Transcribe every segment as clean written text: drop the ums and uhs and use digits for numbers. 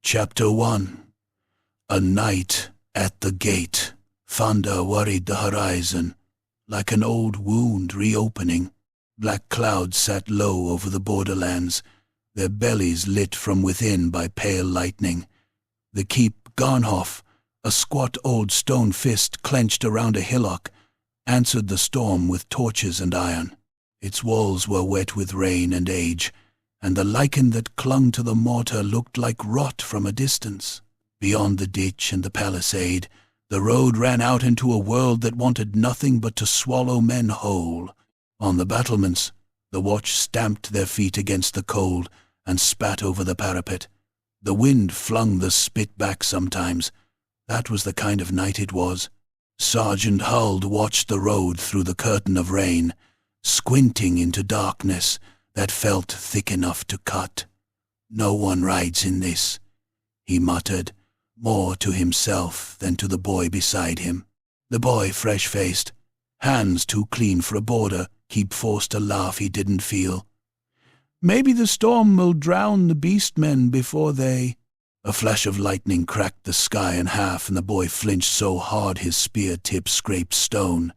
Chapter 1. A night at the gate. Thunder worried the horizon, like an old wound reopening. Black clouds sat low over the borderlands, their bellies lit from within by pale lightning. The keep Garnhof, a squat old stone fist clenched around a hillock, answered the storm with torches and iron. Its walls were wet with rain and age, and the lichen that clung to the mortar looked like rot from a distance. Beyond the ditch and the palisade, the road ran out into a world that wanted nothing but to swallow men whole. On the battlements, the watch stamped their feet against the cold and spat over the parapet. The wind flung the spit back sometimes. That was the kind of night it was. Sergeant Huld watched the road through the curtain of rain, squinting into darkness that felt thick enough to cut. "No one rides in this," he muttered, more to himself than to the boy beside him. The boy, fresh-faced, hands too clean for a border, keep forced a laugh he didn't feel. "Maybe the storm will drown the beast-men before they—" A flash of lightning cracked the sky in half, and the boy flinched so hard his spear tip scraped stone.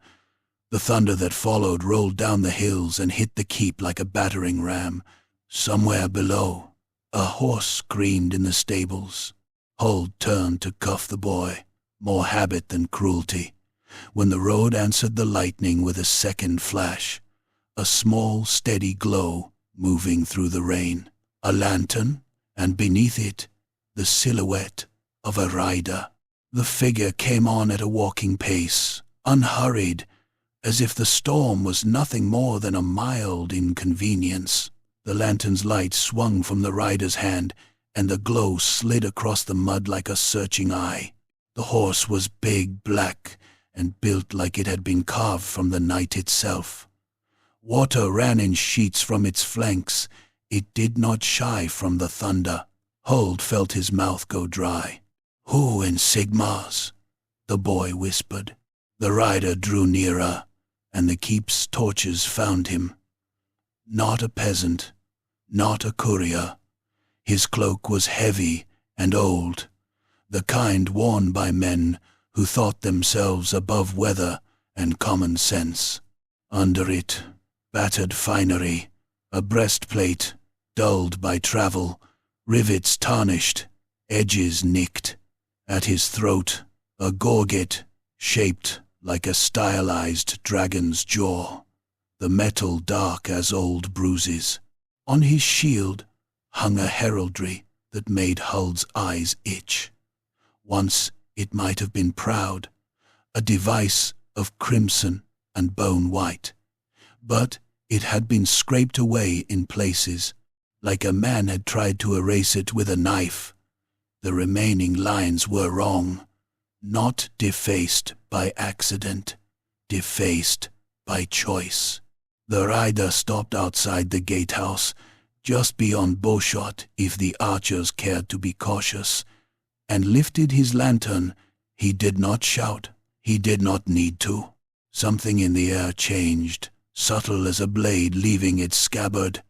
The thunder that followed rolled down the hills and hit the keep like a battering ram. Somewhere below, a horse screamed in the stables. Huld turned to cuff the boy, more habit than cruelty, when the road answered the lightning with a second flash, a small, steady glow moving through the rain. A lantern, and beneath it, the silhouette of a rider. The figure came on at a walking pace, unhurried, as if the storm was nothing more than a mild inconvenience. The lantern's light swung from the rider's hand, and the glow slid across the mud like a searching eye. The horse was big, black, and built like it had been carved from the night itself. Water ran in sheets from its flanks. It did not shy from the thunder. Huld felt his mouth go dry. "Who in Sigmar's?" the boy whispered. The rider drew nearer, and the keep's torches found him. Not a peasant, not a courier. His cloak was heavy and old, the kind worn by men who thought themselves above weather and common sense. Under it, battered finery, a breastplate, dulled by travel, rivets tarnished, edges nicked. At his throat, a gorget shaped like a stylized dragon's jaw, the metal dark as old bruises. On his shield hung a heraldry that made Huld's eyes itch. Once it might have been proud, a device of crimson and bone white, but it had been scraped away in places, like a man had tried to erase it with a knife. The remaining lines were wrong, not defaced by accident, defaced by choice. The rider stopped outside the gatehouse, just beyond bowshot if the archers cared to be cautious, and lifted his lantern. He did not shout. He did not need to. Something in the air changed, subtle as a blade leaving its scabbard.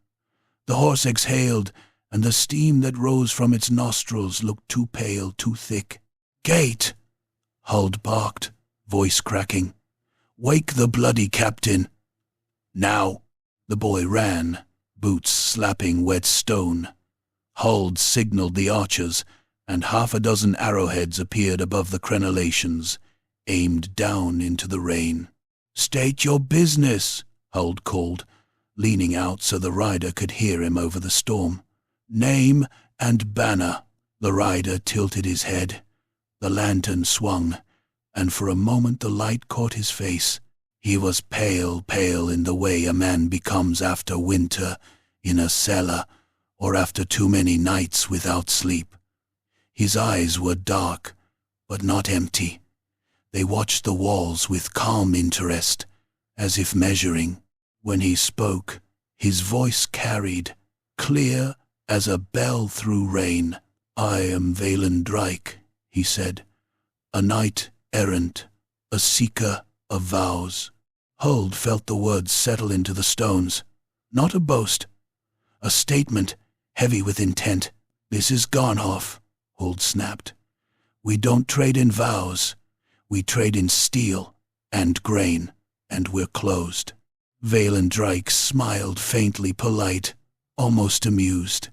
The horse exhaled, and the steam that rose from its nostrils looked too pale, too thick. "Gate!" Huld barked, voice cracking. "Wake the bloody captain!" "Now!" The boy ran, boots slapping wet stone. Huld signaled the archers, and 6 arrowheads appeared above the crenellations, aimed down into the rain. "State your business," Huld called, leaning out so the rider could hear him over the storm. "Name and banner." The rider tilted his head. The lantern swung, and for a moment the light caught his face. He was pale, pale in the way a man becomes after winter in a cellar or after too many nights without sleep. His eyes were dark, but not empty. They watched the walls with calm interest, as if measuring. When he spoke, his voice carried, clear as a bell through rain. "I am Valen Drake," he said, "a knight-errant, a seeker of vows." Huld felt the words settle into the stones. Not a boast, a statement heavy with intent. "This is Garnhof, Huld snapped. We don't trade in vows. We trade in steel and grain, and we're closed. Valendrake smiled faintly polite, almost amused.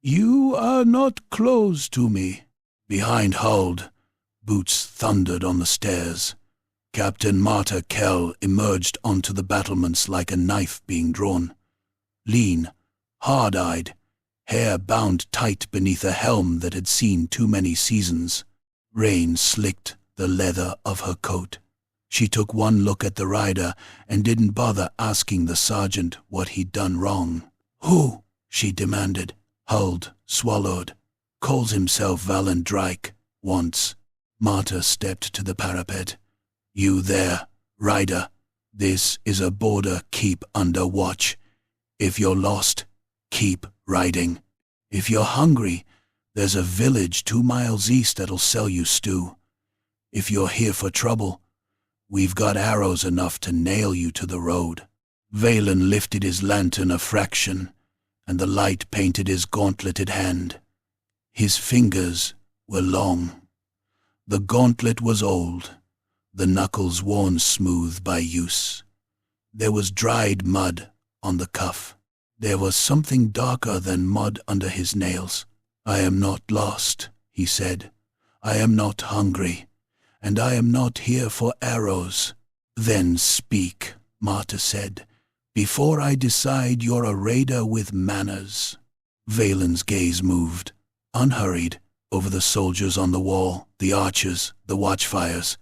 You are not closed to me. Behind Huld, boots thundered on the stairs. Captain Marta Kell emerged onto the battlements like a knife being drawn. Lean, hard-eyed, hair bound tight beneath a helm that had seen too many seasons. Rain slicked the leather of her coat. She took one look at the rider and didn't bother asking the sergeant what he'd done wrong. Who? She demanded. Huld swallowed. Calls himself Valendrake, once. Marta stepped to the parapet. You there, rider. This is a border keep under watch. If you're lost, keep riding. If you're hungry, there's a village 2 miles east that'll sell you stew. If you're here for trouble, we've got arrows enough to nail you to the road. Valen lifted his lantern a fraction, and the light painted his gauntleted hand. His fingers were long. The gauntlet was old, the knuckles worn smooth by use. There was dried mud on the cuff. There was something darker than mud under his nails. I am not lost, he said. I am not hungry, and I am not here for arrows. Then speak, Marta said, before I decide you're a raider with manners. Valen's gaze moved, unhurried, over the soldiers on the wall, the archers, the watchfires.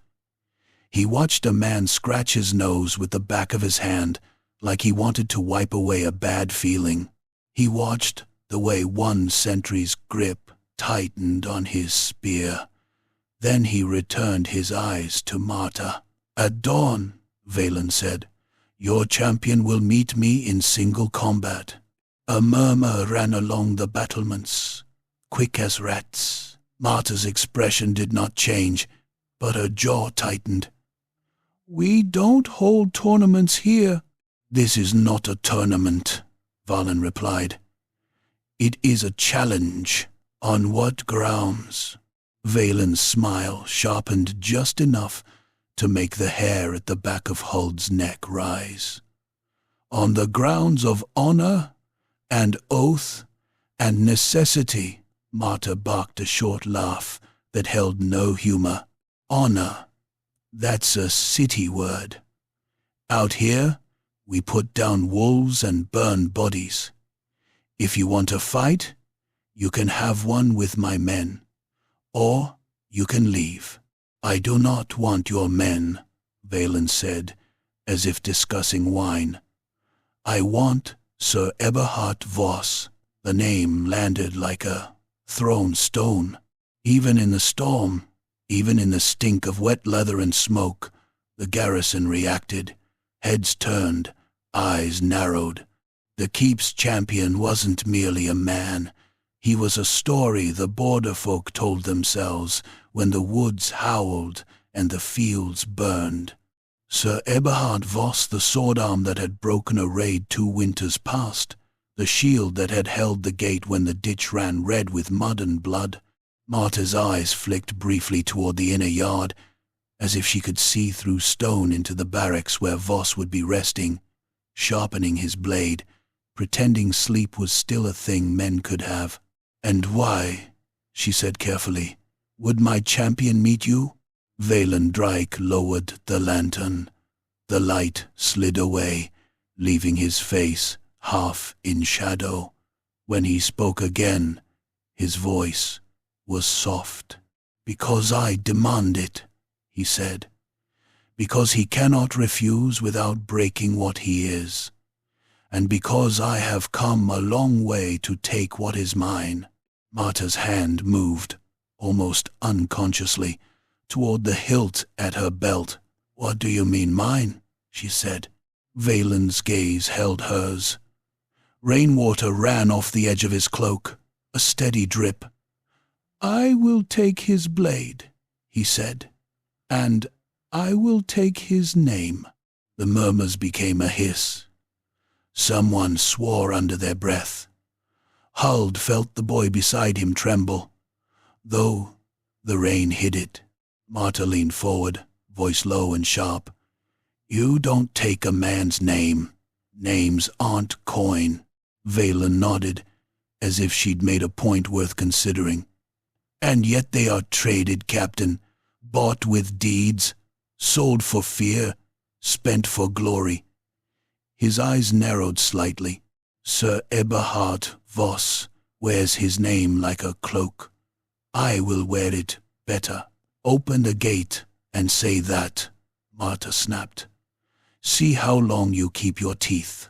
He watched a man scratch his nose with the back of his hand, like he wanted to wipe away a bad feeling. He watched the way one sentry's grip tightened on his spear. Then he returned his eyes to Marta. At dawn, Valen said, your champion will meet me in single combat. A murmur ran along the battlements, quick as rats. Marta's expression did not change, but her jaw tightened. We don't hold tournaments here. This is not a tournament, Valen replied. It is a challenge. On what grounds? Valen's smile sharpened just enough to make the hair at the back of Huld's neck rise. On the grounds of honor and oath and necessity, Marta barked a short laugh that held no humor. Honor, that's a city word. Out here, we put down wolves and burn bodies. If you want to fight, you can have one with my men, or you can leave. I do not want your men, Valen said, as if discussing wine. I want Sir Eberhardt Voss. The name landed like a thrown stone. Even in the storm, even in the stink of wet leather and smoke, the garrison reacted. Heads turned, eyes narrowed. The keep's champion wasn't merely a man. He was a story the border folk told themselves when the woods howled and the fields burned. Sir Eberhardt Voss, the sword-arm that had broken a raid 2 winters past, the shield that had held the gate when the ditch ran red with mud and blood. Marta's eyes flicked briefly toward the inner yard, as if she could see through stone into the barracks where Voss would be resting, sharpening his blade, pretending sleep was still a thing men could have. And why, she said carefully, would my champion meet you? Valendrake lowered the lantern. The light slid away, leaving his face half in shadow. When he spoke again, his voice was soft. Because I demand it, he said. Because he cannot refuse without breaking what he is. And because I have come a long way to take what is mine. Marta's hand moved, almost unconsciously, toward the hilt at her belt. What do you mean mine? She said. Valen's gaze held hers. Rainwater ran off the edge of his cloak, a steady drip. I will take his blade, he said, and I will take his name. The murmurs became a hiss. Someone swore under their breath. Huld felt the boy beside him tremble. though the rain hid it. Marta leaned forward, voice low and sharp. You don't take a man's name. Names aren't coin. Valen nodded, as if she'd made a point worth considering. And yet they are traded, Captain, bought with deeds, sold for fear, spent for glory. His eyes narrowed slightly. Sir Eberhardt Voss wears his name like a cloak. I will wear it better. Open the gate and say that, Marta snapped. See how long you keep your teeth.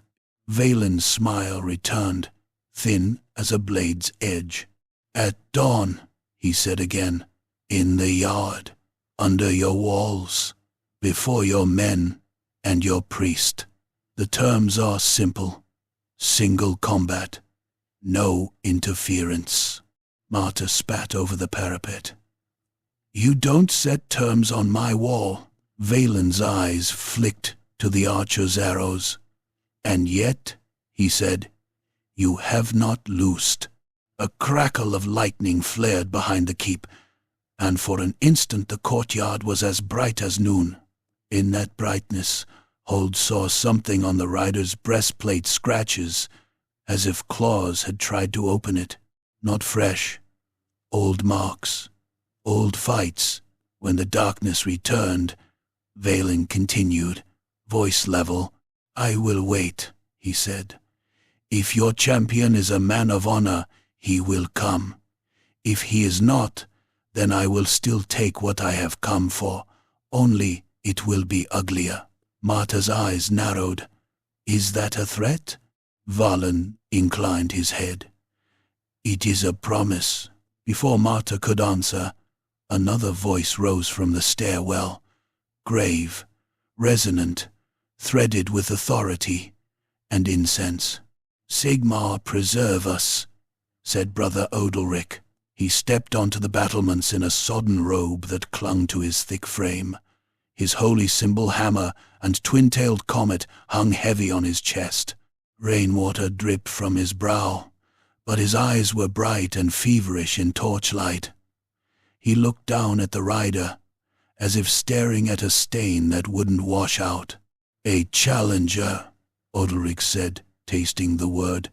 Valen's smile returned, thin as a blade's edge. At dawn, he said again, in the yard, under your walls, before your men and your priest. The terms are simple. Single combat. No interference. Marta spat over the parapet. You don't set terms on my wall. Valen's eyes flicked to the archer's arrows. And yet, he said, you have not loosed. A crackle of lightning flared behind the keep, and for an instant the courtyard was as bright as noon. In that brightness, Hold saw something on the rider's breastplate, scratches, as if claws had tried to open it. Not fresh. Old marks. Old fights. When the darkness returned, Valen continued, voice level. I will wait, he said. If your champion is a man of honor, he will come. If he is not, then I will still take what I have come for, only it will be uglier. Marta's eyes narrowed. Is that a threat? Valen inclined his head. It is a promise. Before Marta could answer, another voice rose from the stairwell, grave, resonant, threaded with authority and incense. Sigmar preserve us, said Brother Odalric. He stepped onto the battlements in a sodden robe that clung to his thick frame. His holy symbol hammer and twin-tailed comet hung heavy on his chest. Rainwater dripped from his brow, but his eyes were bright and feverish in torchlight. He looked down at the rider, as if staring at a stain that wouldn't wash out. A challenger, Odalric said, tasting the word.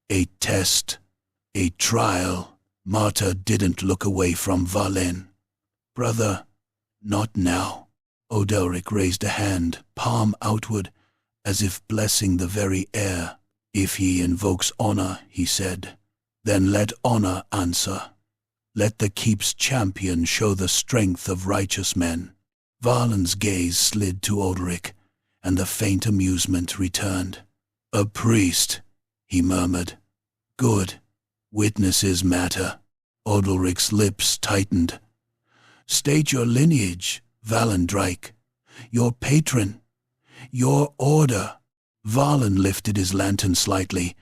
A test, a trial. Marta didn't look away from Valen. Brother, not now. Odalric raised a hand, palm outward, as if blessing the very air. If he invokes honor, he said, then let honor answer. Let the keep's champion show the strength of righteous men. Valen's gaze slid to Odalric, and the faint amusement returned. A priest, he murmured. Good. Witnesses matter. Odalric's lips tightened. State your lineage, Valendrake, your patron, your order. Valen lifted his lantern slightly,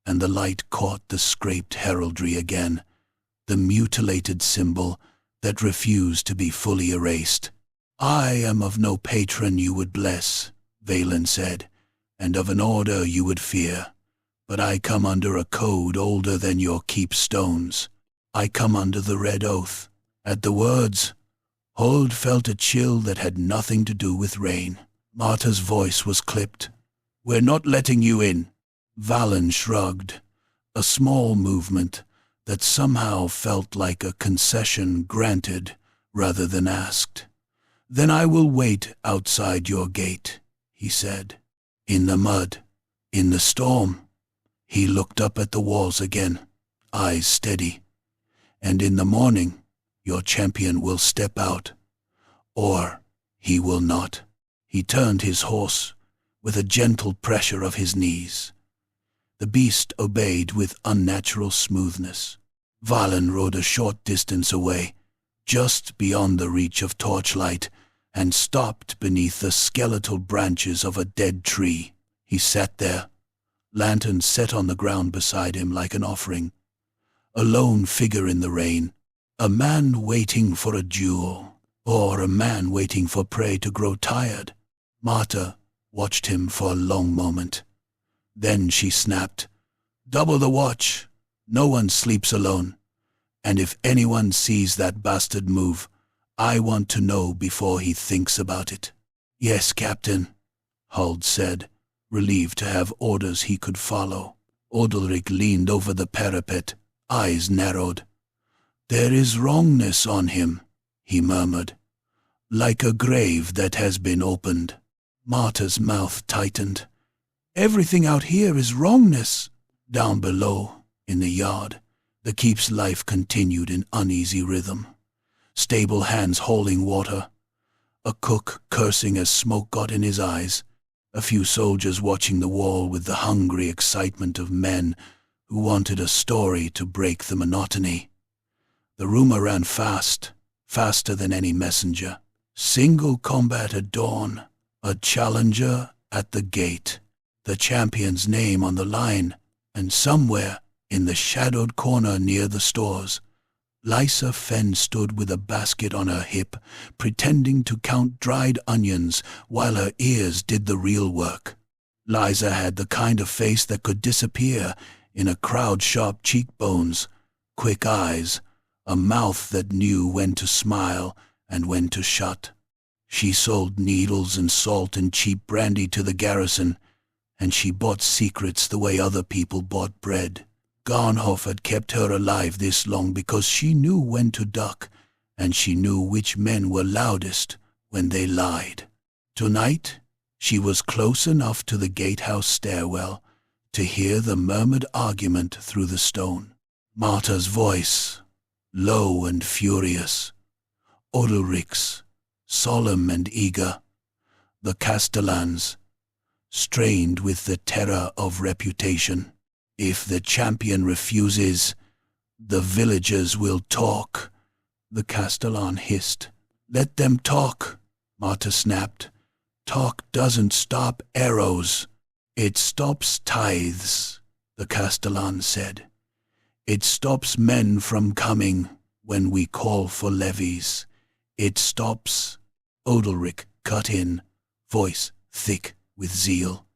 and the light caught the scraped heraldry again, the mutilated symbol that refused to be fully erased. I am of no patron you would bless, Valen said, and of an order you would fear. But I come under a code older than your keep stones. I come under the Red Oath. At the words, Hold felt a chill that had nothing to do with rain. Marta's voice was clipped. We're not letting you in. Valen shrugged, a small movement that somehow felt like a concession granted rather than asked. Then I will wait outside your gate, he said. In the mud, in the storm. He looked up at the walls again, eyes steady. And in the morning, your champion will step out, or he will not. He turned his horse with a gentle pressure of his knees. The beast obeyed with unnatural smoothness. Valen rode a short distance away, just beyond the reach of torchlight, and stopped beneath the skeletal branches of a dead tree. He sat there, lantern set on the ground beside him like an offering. A lone figure in the rain, a man waiting for a duel, or a man waiting for prey to grow tired. Marta watched him for a long moment. Then she snapped, Double the watch. No one sleeps alone. And if anyone sees that bastard move, I want to know before he thinks about it." "Yes, Captain," Huld said, relieved to have orders he could follow. Odalric leaned over the parapet, eyes narrowed. "There is wrongness on him," he murmured, "like a grave that has been opened." Marta's mouth tightened. "Everything out here is wrongness." Down below, in the yard, the keep's life continued in uneasy rhythm. Stable hands hauling water, a cook cursing as smoke got in his eyes, a few soldiers watching the wall with the hungry excitement of men who wanted a story to break the monotony. The rumor ran fast, faster than any messenger. Single combat at dawn, a challenger at the gate, the champion's name on the line, and somewhere, in the shadowed corner near the stores, Lysa Fenn stood with a basket on her hip, pretending to count dried onions while her ears did the real work. Lysa had the kind of face that could disappear in a crowd's sharp cheekbones, quick eyes, a mouth that knew when to smile and when to shut. She sold needles and salt and cheap brandy to the garrison, and she bought secrets the way other people bought bread. Garnhof had kept her alive this long because she knew when to duck, and she knew which men were loudest when they lied. Tonight, she was close enough to the gatehouse stairwell to hear the murmured argument through the stone. Marta's voice, low and furious. Odalric's, solemn and eager. The Castellan's, strained with the terror of reputation. "If the champion refuses, the villagers will talk," the Castellan hissed. "Let them talk," Marta snapped. "Talk doesn't stop arrows. It stops tithes," the Castellan said. "It stops men from coming when we call for levies. It stops—" Odalric cut in, voice thick with zeal.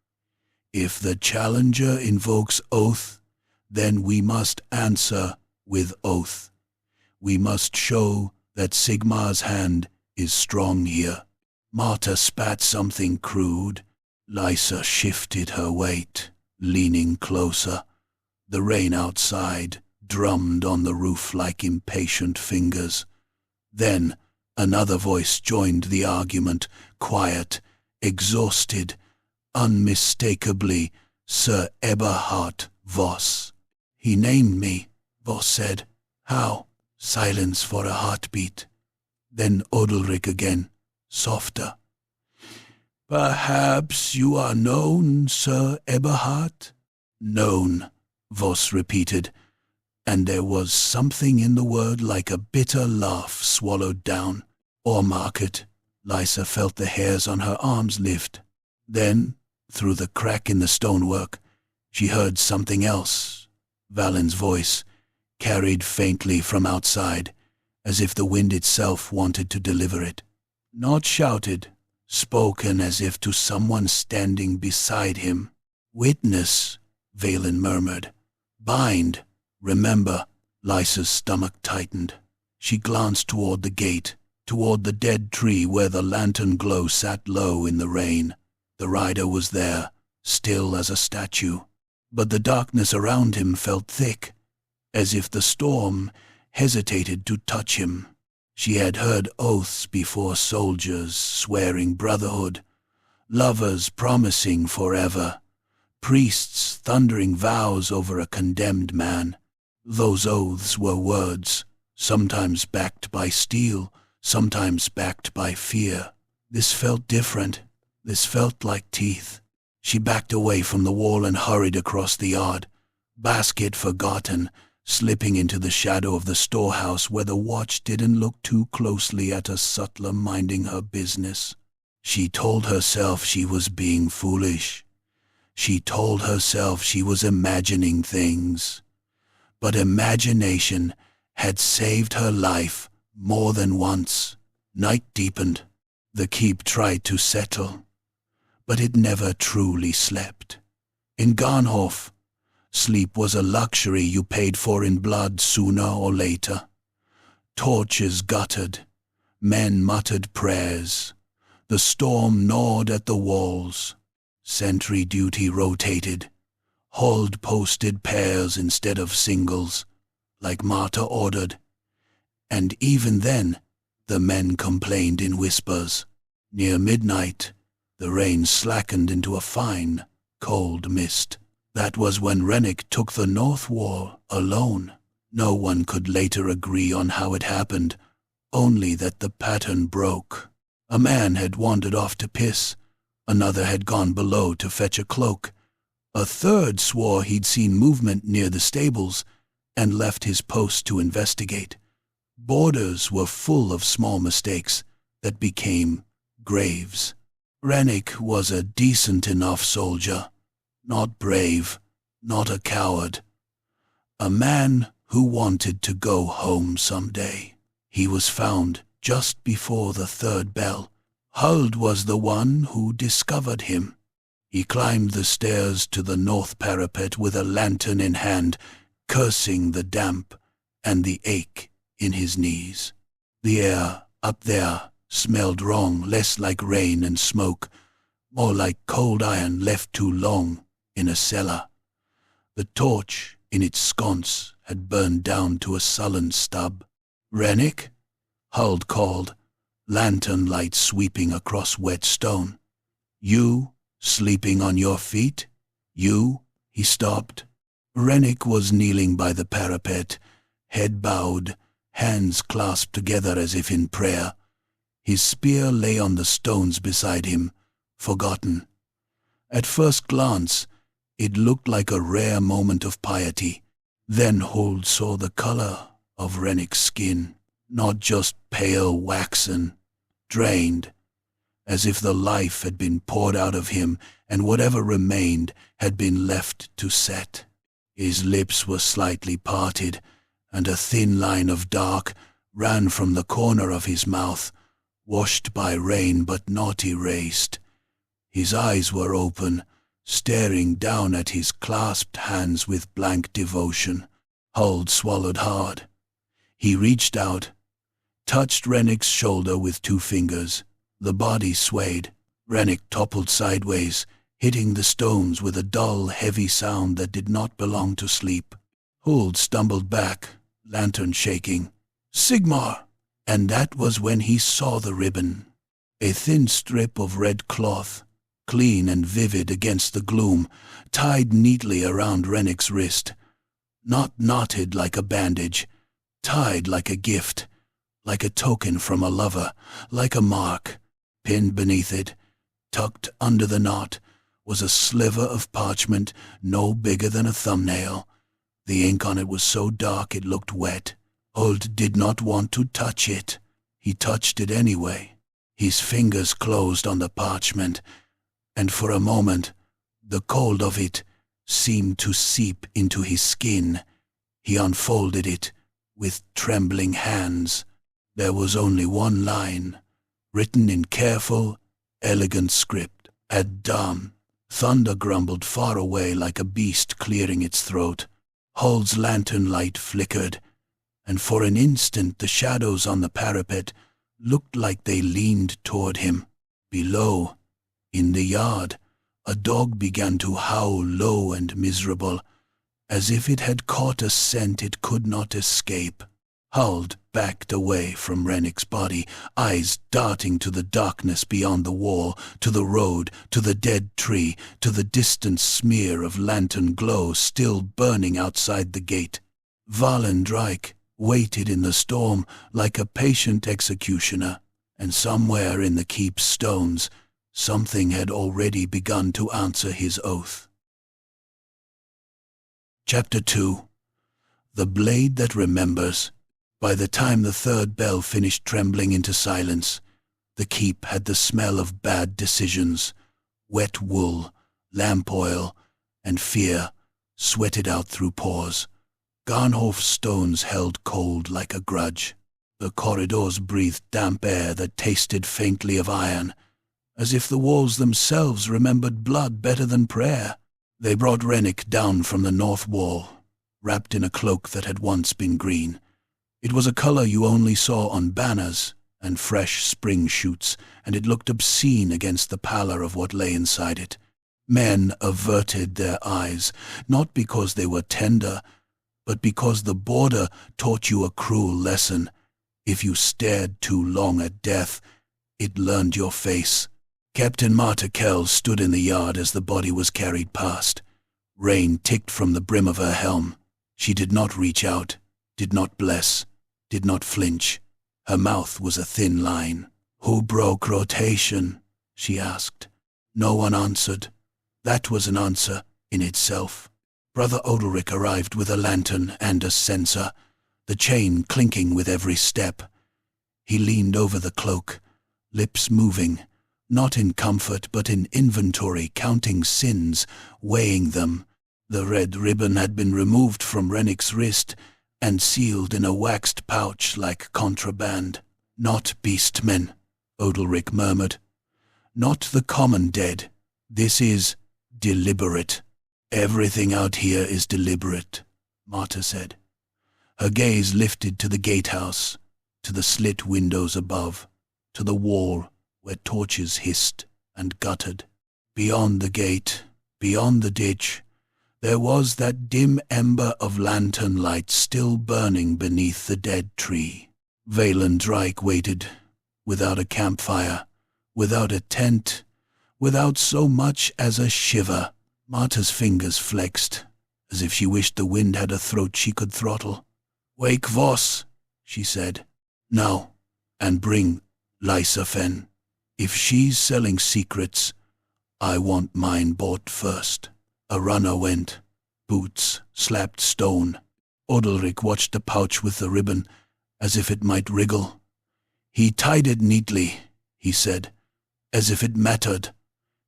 "If the challenger invokes oath, then we must answer with oath. We must show that Sigmar's hand is strong here." Marta spat something crude. Lysa shifted her weight, leaning closer. The rain outside drummed on the roof like impatient fingers. Then another voice joined the argument, quiet, exhausted, unmistakably Sir Eberhardt Voss. "He named me," Voss said. "How?" Silence for a heartbeat. Then Odalric again, softer. "Perhaps you are known, Sir Eberhardt?" "Known," Voss repeated, and there was something in the word like a bitter laugh swallowed down. "Or market." Lysa felt the hairs on her arms lift. Then, through the crack in the stonework, she heard something else. Valen's voice, carried faintly from outside, as if the wind itself wanted to deliver it. Not shouted, spoken as if to someone standing beside him. "Witness," Valen murmured. "Bind. Remember." Lysa's stomach tightened. She glanced toward the gate, toward the dead tree where the lantern glow sat low in the rain. The rider was there, still as a statue, but the darkness around him felt thick, as if the storm hesitated to touch him. She had heard oaths before, soldiers swearing brotherhood, lovers promising forever, priests thundering vows over a condemned man. Those oaths were words, sometimes backed by steel, sometimes backed by fear. This felt different. This felt like teeth. She backed away from the wall and hurried across the yard, basket forgotten, slipping into the shadow of the storehouse where the watch didn't look too closely at a sutler minding her business. She told herself she was being foolish. She told herself she was imagining things. But imagination had saved her life more than once. Night deepened. The keep tried to settle, but it never truly slept. In Garnhof, Sleep was a luxury you paid for in blood sooner or later. Torches guttered. Men muttered prayers. The storm gnawed at the walls. Sentry duty rotated. Hold posted pairs instead of singles, like Marta ordered. And even then, the men complained in whispers. Near midnight, the rain slackened into a fine, cold mist. That was when Rennick took the north wall alone. No one could later agree on how it happened, only that the pattern broke. A man had wandered off to piss. Another had gone below to fetch a cloak. A third swore he'd seen movement near the stables and left his post to investigate. Borders were full of small mistakes that became graves. Rennick was a decent enough soldier, not brave, not a coward. A man who wanted to go home someday. He was found just before the third bell. Huld was the one who discovered him. He climbed the stairs to the north parapet with a lantern in hand, cursing the damp and the ache in his knees. The air up there smelled wrong, less like rain and smoke, more like cold iron left too long in a cellar. The torch in its sconce had burned down to a sullen stub. "Rennick?" Huld called, lantern light sweeping across wet stone. "You, sleeping on your feet? You?" He stopped. Rennick was kneeling by the parapet, head bowed, hands clasped together as if in prayer. His spear lay on the stones beside him, forgotten. At first glance, it looked like a rare moment of piety. Then Huld saw the color of Rennick's skin, not just pale waxen, drained, as if the life had been poured out of him and whatever remained had been left to set. His lips were slightly parted, and a thin line of dark ran from the corner of his mouth, washed by rain but not erased. His eyes were open, staring down at his clasped hands with blank devotion. Huld swallowed hard. He reached out, touched Rennick's shoulder with 2 fingers. The body swayed. Rennick toppled sideways, hitting the stones with a dull, heavy sound that did not belong to sleep. Huld stumbled back, lantern shaking. "Sigmar!" And that was when he saw the ribbon. A thin strip of red cloth, clean and vivid against the gloom, tied neatly around Rennick's wrist. Not knotted like a bandage, tied like a gift, like a token from a lover, like a mark. Pinned beneath it, tucked under the knot, was a sliver of parchment no bigger than a thumbnail. The ink on it was so dark it looked wet. Huld did not want to touch it. He touched it anyway. His fingers closed on the parchment, and for a moment the cold of it seemed to seep into his skin. He unfolded it with trembling hands. There was only one line, written in careful, elegant script. "Ad-Dam." Thunder grumbled far away like a beast clearing its throat. Huld's lantern light flickered, and for an instant the shadows on the parapet looked like they leaned toward him. Below, in the yard, a dog began to howl low and miserable, as if it had caught a scent it could not escape. Huld backed away from Rennick's body, eyes darting to the darkness beyond the wall, to the road, to the dead tree, to the distant smear of lantern glow still burning outside the gate. Valendrike waited in the storm like a patient executioner, and somewhere in the keep's stones something had already begun to answer his oath. Chapter 2. The Blade That Remembers. By the time the third bell finished trembling into silence, the keep had the smell of bad decisions, wet wool, lamp oil, and fear sweated out through pores. Garnhof stones held cold like a grudge. The corridors breathed damp air that tasted faintly of iron, as if the walls themselves remembered blood better than prayer. They brought Rennick down from the north wall, wrapped in a cloak that had once been green. It was a color you only saw on banners and fresh spring shoots, and it looked obscene against the pallor of what lay inside it. Men averted their eyes, not because they were tender, but because the border taught you a cruel lesson. If you stared too long at death, it learned your face. Captain Marta Kell stood in the yard as the body was carried past. Rain ticked from the brim of her helm. She did not reach out, did not bless, did not flinch. Her mouth was a thin line. "Who broke rotation?" she asked. No one answered. That was an answer in itself. Brother Odalric arrived with a lantern and a censer, the chain clinking with every step. He leaned over the cloak, lips moving, not in comfort but in inventory, counting sins, weighing them. The red ribbon had been removed from Rennick's wrist and sealed in a waxed pouch like contraband. "Not beastmen," Odalric murmured. "Not the common dead. This is deliberate." "Everything out here is deliberate," Marta said. Her gaze lifted to the gatehouse, to the slit windows above, to the wall where torches hissed and guttered. Beyond the gate, beyond the ditch, there was that dim ember of lantern light still burning beneath the dead tree. Valen Drake waited, without a campfire, without a tent, without so much as a shiver. Marta's fingers flexed, as if she wished the wind had a throat she could throttle. "Wake Voss," she said. "Now, and bring Lysafen. If she's selling secrets, I want mine bought first." A runner went. Boots slapped stone. Odalric watched the pouch with the ribbon, as if it might wriggle. "He tied it neatly," he said, "as if it mattered,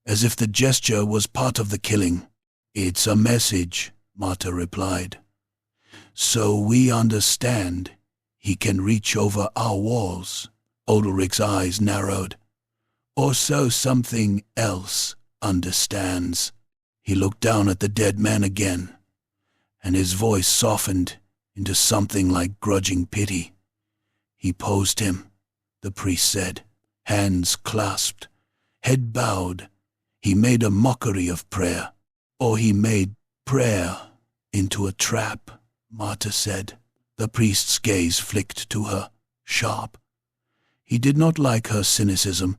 as if the gesture was part of the killing." "It's a message," Marta replied. "So we understand he can reach over our walls." Odalric's eyes narrowed. "Or so something else understands." He looked down at the dead man again, and his voice softened into something like grudging pity. "He posed him," the priest said, hands clasped, head bowed. "He made a mockery of prayer, or he made prayer into a trap," Marta said. The priest's gaze flicked to her, sharp. He did not like her cynicism,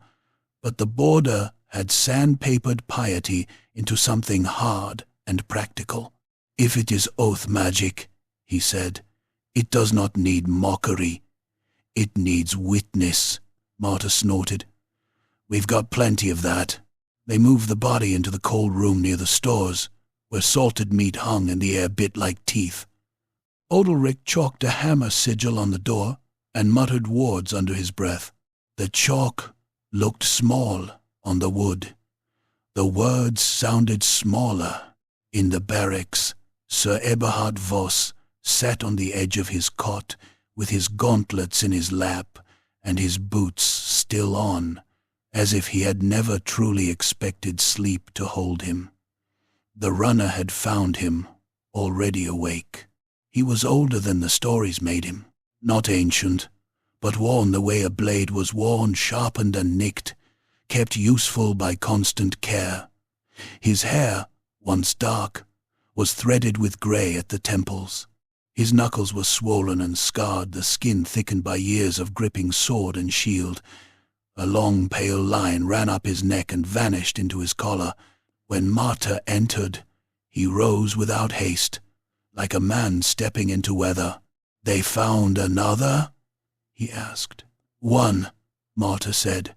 but the border had sandpapered piety into something hard and practical. "If it is oath magic," he said, "it does not need mockery. It needs witness." Marta snorted. "We've got plenty of that." They moved the body into the cold room near the stores, where salted meat hung and the air bit like teeth. Odalric chalked a hammer sigil on the door and muttered words under his breath. The chalk looked small on the wood. The words sounded smaller. In the barracks, Sir Eberhardt Voss sat on the edge of his cot with his gauntlets in his lap and his boots still on, as if he had never truly expected sleep to hold him. The runner had found him, already awake. He was older than the stories made him, not ancient, but worn the way a blade was worn, sharpened and nicked, kept useful by constant care. His hair, once dark, was threaded with grey at the temples. His knuckles were swollen and scarred, the skin thickened by years of gripping sword and shield. A long pale line ran up his neck and vanished into his collar. When Marta entered, he rose without haste, like a man stepping into weather. "They found another?" he asked. "One," Marta said.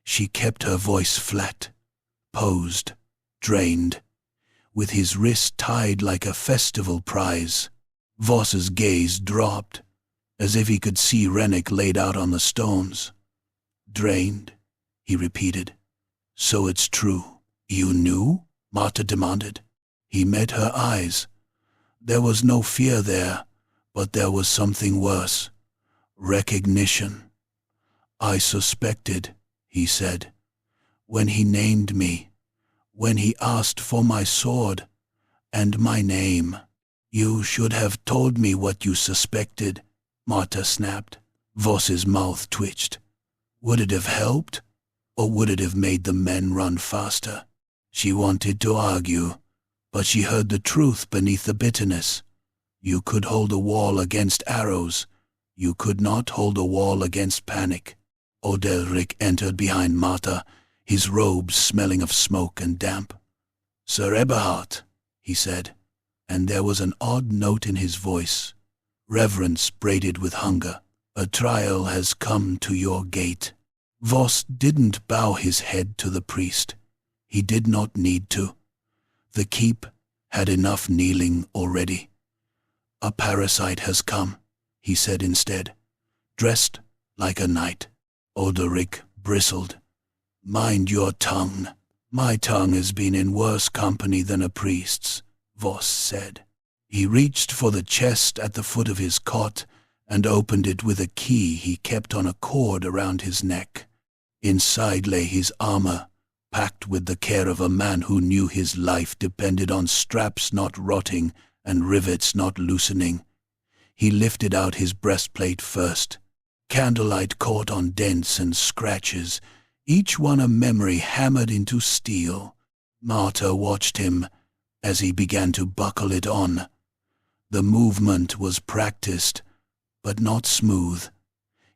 She kept her voice flat, posed, drained, with his wrist tied like a festival prize. Voss's gaze dropped, as if he could see Rennick laid out on the stones. "Drained," he repeated. "So it's true." "You knew?" Marta demanded. He met her eyes. There was no fear there, but there was something worse. Recognition. "I suspected," he said. "When he named me, when he asked for my sword and my name. You should have told me what you suspected, Marta snapped. Voss's mouth twitched. Would it have helped, or would it have made the men run faster? She wanted to argue, but she heard the truth beneath the bitterness. You could hold a wall against arrows. You could not hold a wall against panic. Odilric entered behind Marta, his robes smelling of smoke and damp. Sir Eberhardt, he said, and there was an odd note in his voice, reverence braided with hunger. A trial has come to your gate. Voss didn't bow his head to the priest. He did not need to. The keep had enough kneeling already. A parasite has come, he said instead, dressed like a knight. Odilric bristled. Mind your tongue. My tongue has been in worse company than a priest's, Voss said. He reached for the chest at the foot of his cot and opened it with a key he kept on a cord around his neck. Inside lay his armor, packed with the care of a man who knew his life depended on straps not rotting and rivets not loosening. He lifted out his breastplate first. Candlelight caught on dents and scratches, each one a memory hammered into steel. Marta watched him as he began to buckle it on. The movement was practiced, but not smooth.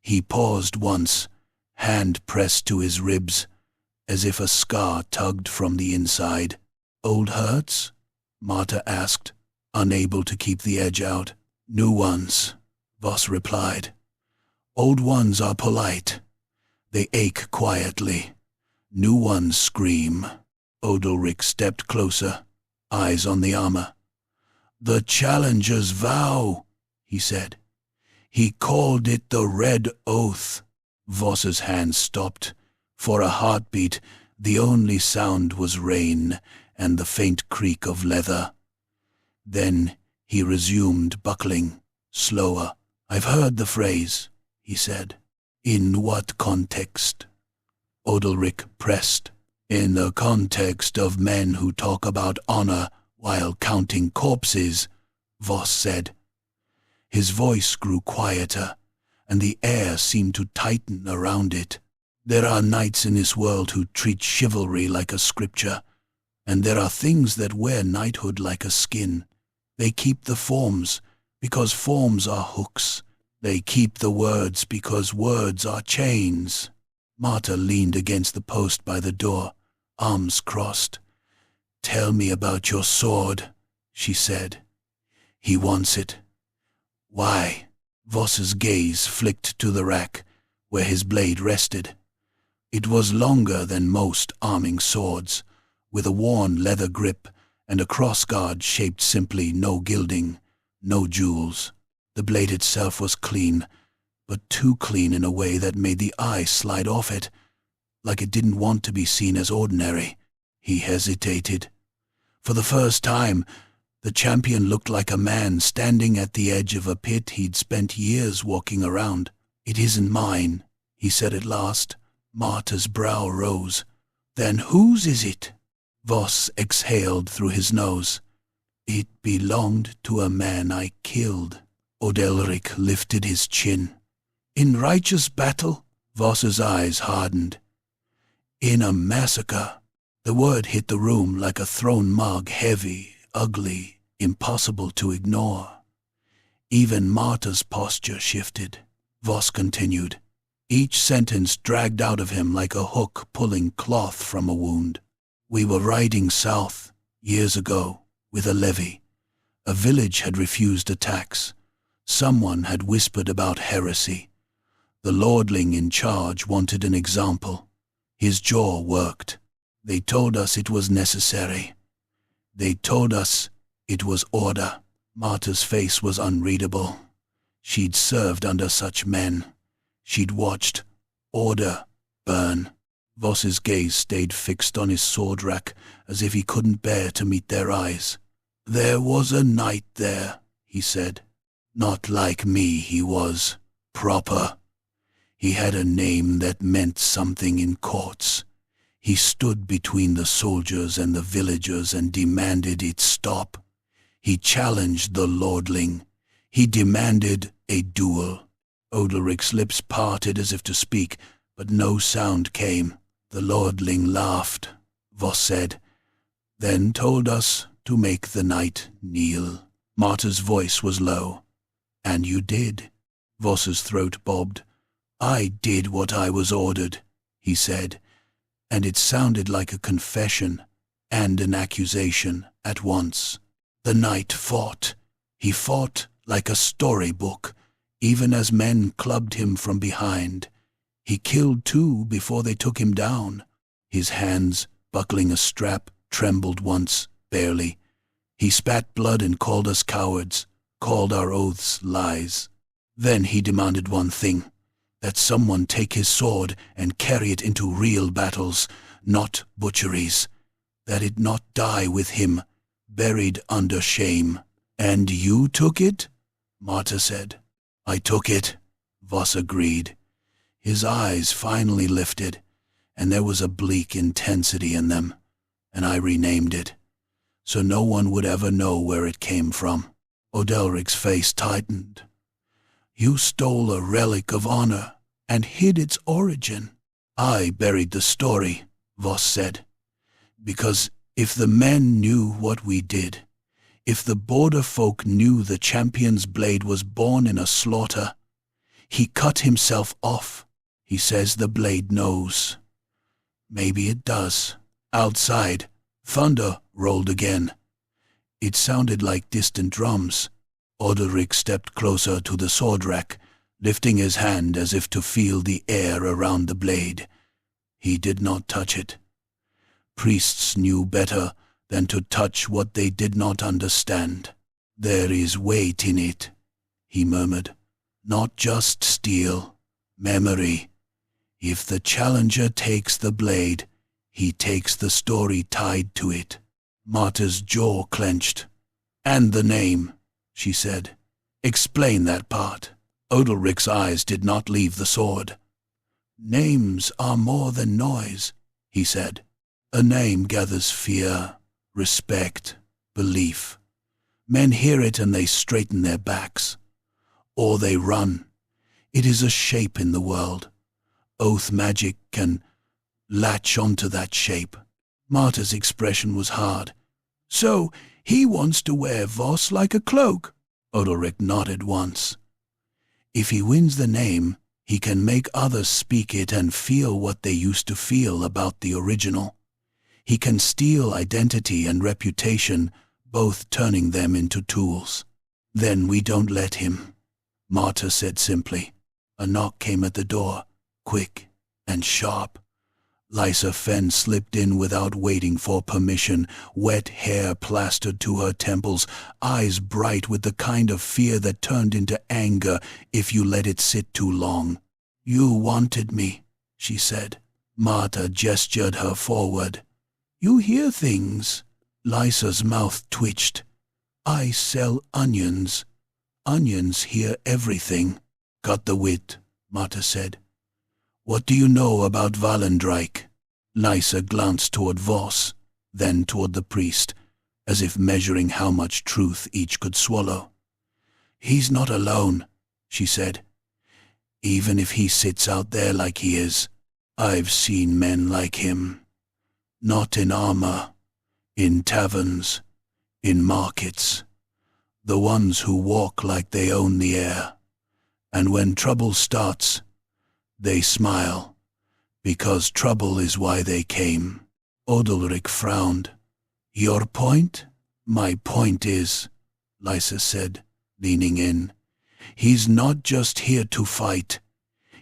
He paused once, hand pressed to his ribs, as if a scar tugged from the inside. Old hurts? Marta asked, unable to keep the edge out. New ones, Voss replied. Old ones are polite. They ache quietly. New ones scream. Odilric stepped closer, eyes on the armor. The Challenger's vow, he said. He called it the Red Oath. Voss's hand stopped. For a heartbeat, the only sound was rain and the faint creak of leather. Then he resumed buckling, slower. I've heard the phrase, he said. In what context? Odilric pressed. In the context of men who talk about honor while counting corpses, Voss said. His voice grew quieter, and the air seemed to tighten around it. There are knights in this world who treat chivalry like a scripture, and there are things that wear knighthood like a skin. They keep the forms, because forms are hooks. They keep the words because words are chains. Marta leaned against the post by the door, arms crossed. Tell me about your sword, she said. He wants it. Why? Voss's gaze flicked to the rack, where his blade rested. It was longer than most arming swords, with a worn leather grip and a crossguard shaped simply no gilding, no jewels. The blade itself was clean, but too clean in a way that made the eye slide off it, like it didn't want to be seen as ordinary. He hesitated. For the first time, the champion looked like a man standing at the edge of a pit he'd spent years walking around. It isn't mine, he said at last. Marta's brow rose. Then whose is it? Voss exhaled through his nose. It belonged to a man I killed. Odilric lifted his chin. In righteous battle? Voss's eyes hardened. In a massacre. The word hit the room like a thrown mug, heavy, ugly, impossible to ignore. Even Marta's posture shifted. Voss continued. Each sentence dragged out of him like a hook pulling cloth from a wound. We were riding south, years ago, with a levy. A village had refused a tax. Someone had whispered about heresy. The lordling in charge wanted an example. His jaw worked. They told us it was necessary. They told us it was order. Marta's face was unreadable. She'd served under such men. She'd watched order burn. Voss's gaze stayed fixed on his sword rack, as if he couldn't bear to meet their eyes. There was a knight there, he said. Not like me, he was. Proper. He had a name that meant something in courts. He stood between the soldiers and the villagers and demanded it stop. He challenged the lordling. He demanded a duel. Odalric's lips parted as if to speak, but no sound came. The lordling laughed, Voss said, then told us to make the knight kneel. Marta's voice was low. And you did. Voss's throat bobbed. I did what I was ordered, he said, and it sounded like a confession and an accusation at once. The knight fought. He fought like a storybook, even as men clubbed him from behind. He killed two before they took him down. His hands, buckling a strap, trembled once, barely. He spat blood and called us cowards, called our oaths lies. Then he demanded one thing, that someone take his sword and carry it into real battles, not butcheries, that it not die with him, buried under shame. And you took it? Marta said. I took it, Voss agreed. His eyes finally lifted, and there was a bleak intensity in them, and I renamed it, so no one would ever know where it came from. Odalric's face tightened. You stole a relic of honor and hid its origin. I buried the story, Voss said, because if the men knew what we did, if the border folk knew the champion's blade was born in a slaughter, he cut himself off. He says the blade knows. Maybe it does. Outside, thunder rolled again. It sounded like distant drums. Odalric stepped closer to the sword rack, lifting his hand as if to feel the air around the blade. He did not touch it. Priests knew better than to touch what they did not understand. There is weight in it, he murmured. Not just steel, memory. If the challenger takes the blade, he takes the story tied to it. Marta's jaw clenched. And the name, she said. Explain that part. Odalric's eyes did not leave the sword. Names are more than noise, he said. A name gathers fear, respect, belief. Men hear it and they straighten their backs. Or they run. It is a shape in the world. Oath magic can latch onto that shape. Marta's expression was hard. So he wants to wear Voss like a cloak. Odalric nodded once. If he wins the name, he can make others speak it and feel what they used to feel about the original. He can steal identity and reputation, both turning them into tools. Then we don't let him, Marta said simply. A knock came at the door, quick and sharp. Lysa Fenn slipped in without waiting for permission, wet hair plastered to her temples, eyes bright with the kind of fear that turned into anger if you let it sit too long. You wanted me, she said. Marta gestured her forward. You hear things. Lysa's mouth twitched. I sell onions. Onions hear everything. Cut the wit, Marta said. What do you know about Valendreich? Lysa glanced toward Voss, then toward the priest, as if measuring how much truth each could swallow. He's not alone, she said. Even if he sits out there like he is, I've seen men like him. Not in armor, in taverns, in markets. The ones who walk like they own the air. And when trouble starts, they smile, because trouble is why they came. Odalric frowned. Your point? My point is, Lysa said, leaning in. He's not just here to fight.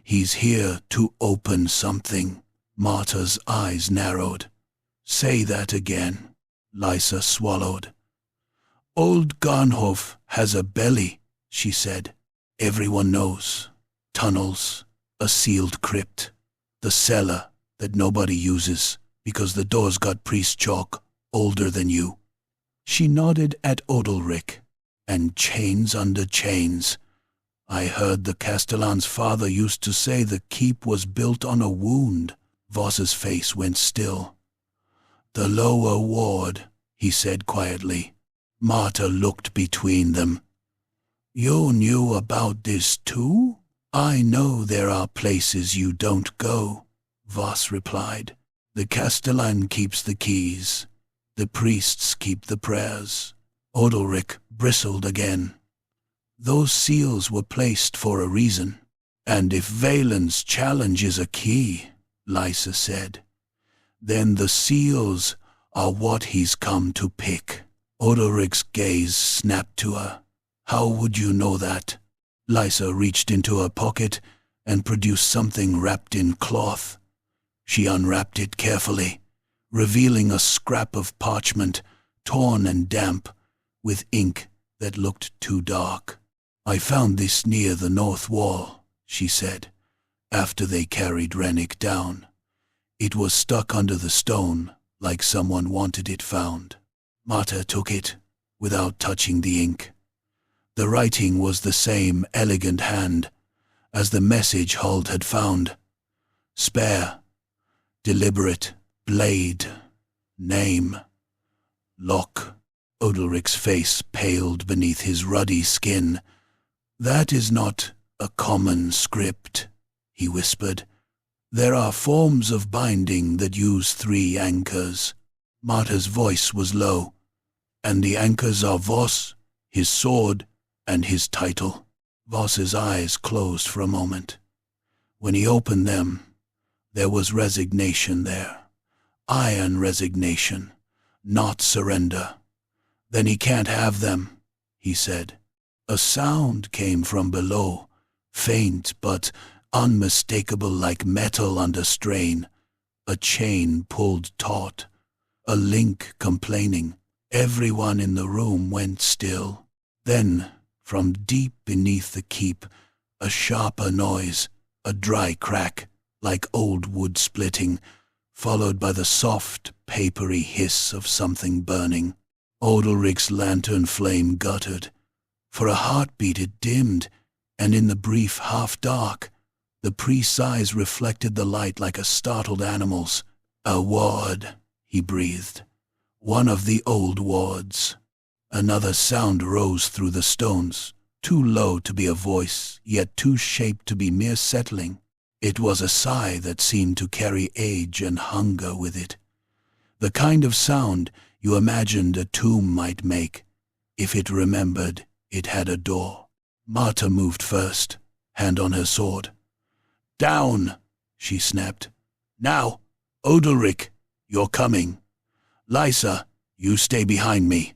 He's here to open something. Marta's eyes narrowed. Say that again. Lysa swallowed. Old Garnhof has a belly, she said. Everyone knows. Tunnels, a sealed crypt, the cellar that nobody uses because the door's got priest chalk older than you. She nodded at Odalric. And chains under chains. I heard the Castellan's father used to say the keep was built on a wound. Voss's face went still. "The lower ward," he said quietly. Marta looked between them. "You knew about this too? I know there are places you don't go," Voss replied. "The Castellan keeps the keys. The priests keep the prayers." Odalric bristled again. "Those seals were placed for a reason. And if Valen's challenge is a key," Lysa said, "then the seals are what he's come to pick." Odalric's gaze snapped to her. "How would you know that?" Lysa reached into her pocket and produced something wrapped in cloth. She unwrapped it carefully, revealing a scrap of parchment, torn and damp, with ink that looked too dark. "I found this near the north wall," she said, "after they carried Rennick down. It was stuck under the stone, like someone wanted it found." Marta took it, without touching the ink. The writing was the same elegant hand as the message Huld had found. Spare, deliberate, blade, name, lock. Odalric's face paled beneath his ruddy skin. "That is not a common script," he whispered. "There are forms of binding that use 3 anchors." Marta's voice was low. "And the anchors are Voss, his sword, and his title." Voss's eyes closed for a moment. When he opened them, there was resignation there. Iron resignation, not surrender. "Then he can't have them," he said. A sound came from below, faint but unmistakable, like metal under strain. A chain pulled taut, a link complaining. Everyone in the room went still. Then, from deep beneath the keep, a sharper noise, a dry crack, like old wood splitting, followed by the soft, papery hiss of something burning. Odalric's lantern flame guttered. For a heartbeat it dimmed, and in the brief half-dark, the priest's eyes reflected the light like a startled animal's. "A ward," he breathed. "One of the old wards." Another sound rose through the stones, too low to be a voice, yet too shaped to be mere settling. It was a sigh that seemed to carry age and hunger with it. The kind of sound you imagined a tomb might make, if it remembered it had a door. Marta moved first, hand on her sword. "Down!" she snapped. "Now, Odalric, you're coming. Lysa, you stay behind me.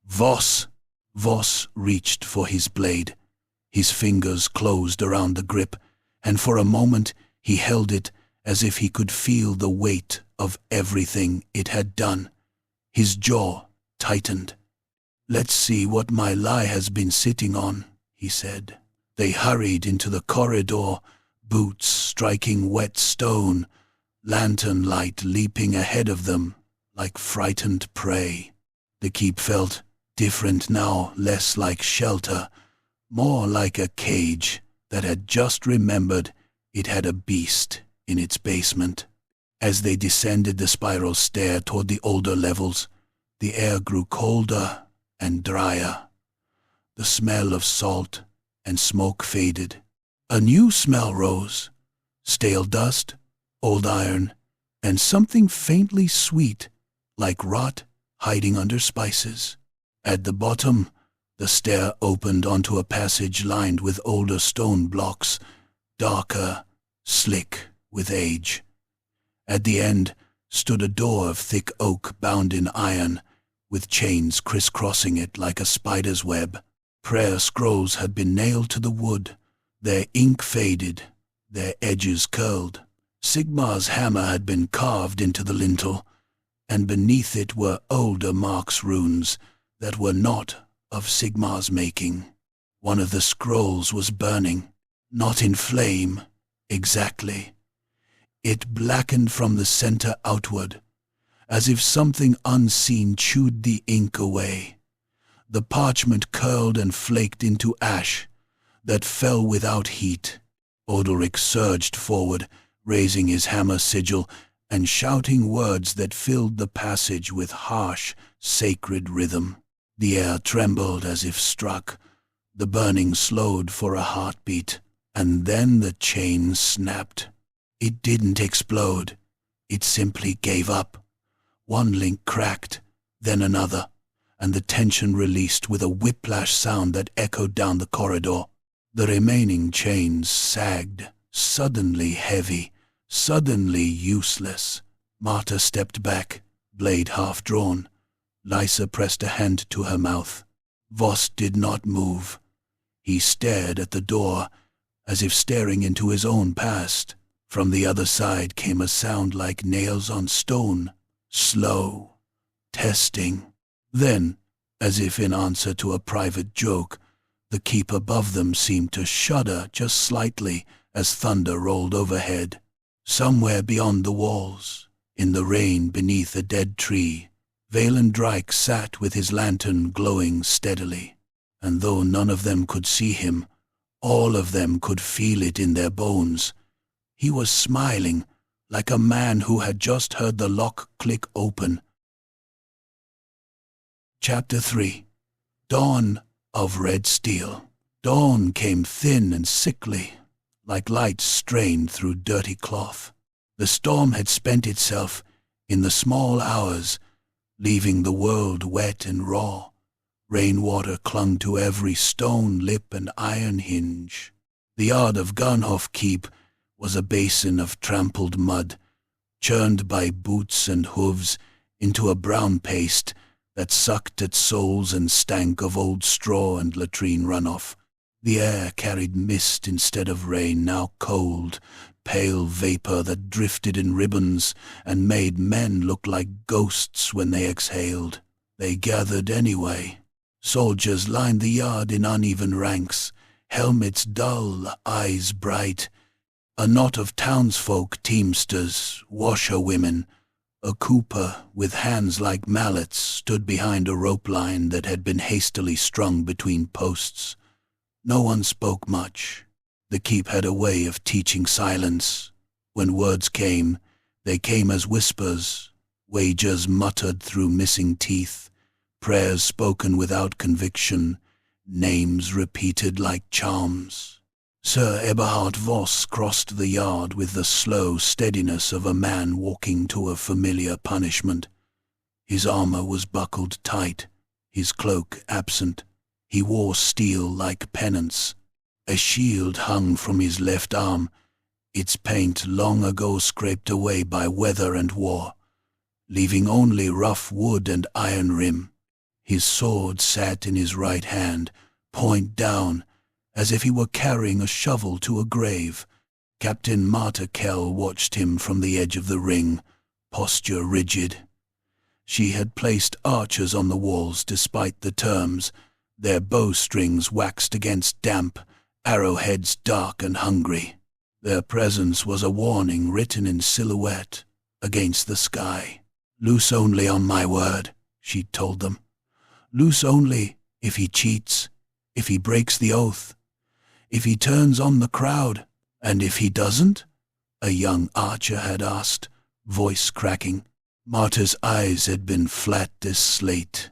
Voss." Voss reached for his blade. His fingers closed around the grip, and for a moment he held it as if he could feel the weight of everything it had done. His jaw tightened. "Let's see what my lie has been sitting on," he said. They hurried into the corridor, boots striking wet stone, lantern light leaping ahead of them like frightened prey. The keep felt different now, less like shelter, more like a cage that had just remembered it had a beast in its basement. As they descended the spiral stair toward the older levels, the air grew colder and drier. The smell of salt and smoke faded. A new smell rose, stale dust, old iron, and something faintly sweet, like rot hiding under spices. At the bottom, the stair opened onto a passage lined with older stone blocks, darker, slick with age. At the end stood a door of thick oak bound in iron, with chains crisscrossing it like a spider's web. Prayer scrolls had been nailed to the wood, their ink faded, their edges curled. Sigmar's hammer had been carved into the lintel, and beneath it were older Mark's runes that were not of Sigmar's making. One of the scrolls was burning, not in flame, exactly. It blackened from the center outward, as if something unseen chewed the ink away. The parchment curled and flaked into ash that fell without heat. Odalric surged forward, raising his hammer sigil and shouting words that filled the passage with harsh, sacred rhythm. The air trembled as if struck. The burning slowed for a heartbeat, and then the chain snapped. It didn't explode. It simply gave up. One link cracked, then another, and the tension released with a whiplash sound that echoed down the corridor. The remaining chains sagged, suddenly heavy, suddenly useless. Marta stepped back, blade half drawn. Lysa pressed a hand to her mouth. Voss did not move. He stared at the door, as if staring into his own past. From the other side came a sound like nails on stone, slow, testing. Then, as if in answer to a private joke, the keep above them seemed to shudder just slightly as thunder rolled overhead. Somewhere beyond the walls, in the rain beneath a dead tree, Valendraike sat with his lantern glowing steadily, and though none of them could see him, all of them could feel it in their bones. He was smiling, like a man who had just heard the lock click open. Chapter 3. Dawn of Red Steel. Dawn came thin and sickly, like light strained through dirty cloth. The storm had spent itself in the small hours, leaving the world wet and raw. Rainwater clung to every stone lip and iron hinge. The yard of Garnhof keep was a basin of trampled mud, churned by boots and hooves into a brown paste that sucked at soles and stank of old straw and latrine runoff. The air carried mist instead of rain, now cold, pale vapor that drifted in ribbons and made men look like ghosts when they exhaled. They gathered anyway. Soldiers lined the yard in uneven ranks, helmets dull, eyes bright. A knot of townsfolk, teamsters, washerwomen. A cooper with hands like mallets stood behind a rope line that had been hastily strung between posts. No one spoke much. The keep had a way of teaching silence. When words came, they came as whispers, wagers muttered through missing teeth, prayers spoken without conviction, names repeated like charms. Sir Eberhardt Voss crossed the yard with the slow steadiness of a man walking to a familiar punishment. His armor was buckled tight, his cloak absent. He wore steel like penance. A shield hung from his left arm, its paint long ago scraped away by weather and war, leaving only rough wood and iron rim. His sword sat in his right hand, point down, as if he were carrying a shovel to a grave. Captain Marta Kell watched him from the edge of the ring, posture rigid. She had placed archers on the walls despite the terms, their bowstrings waxed against damp, arrowheads dark and hungry. Their presence was a warning written in silhouette against the sky. "Loose only on my word," she told them. "Loose only if he cheats, if he breaks the oath, if he turns on the crowd, and if he doesn't?" a young archer had asked, voice cracking. Marta's eyes had been flat as slate.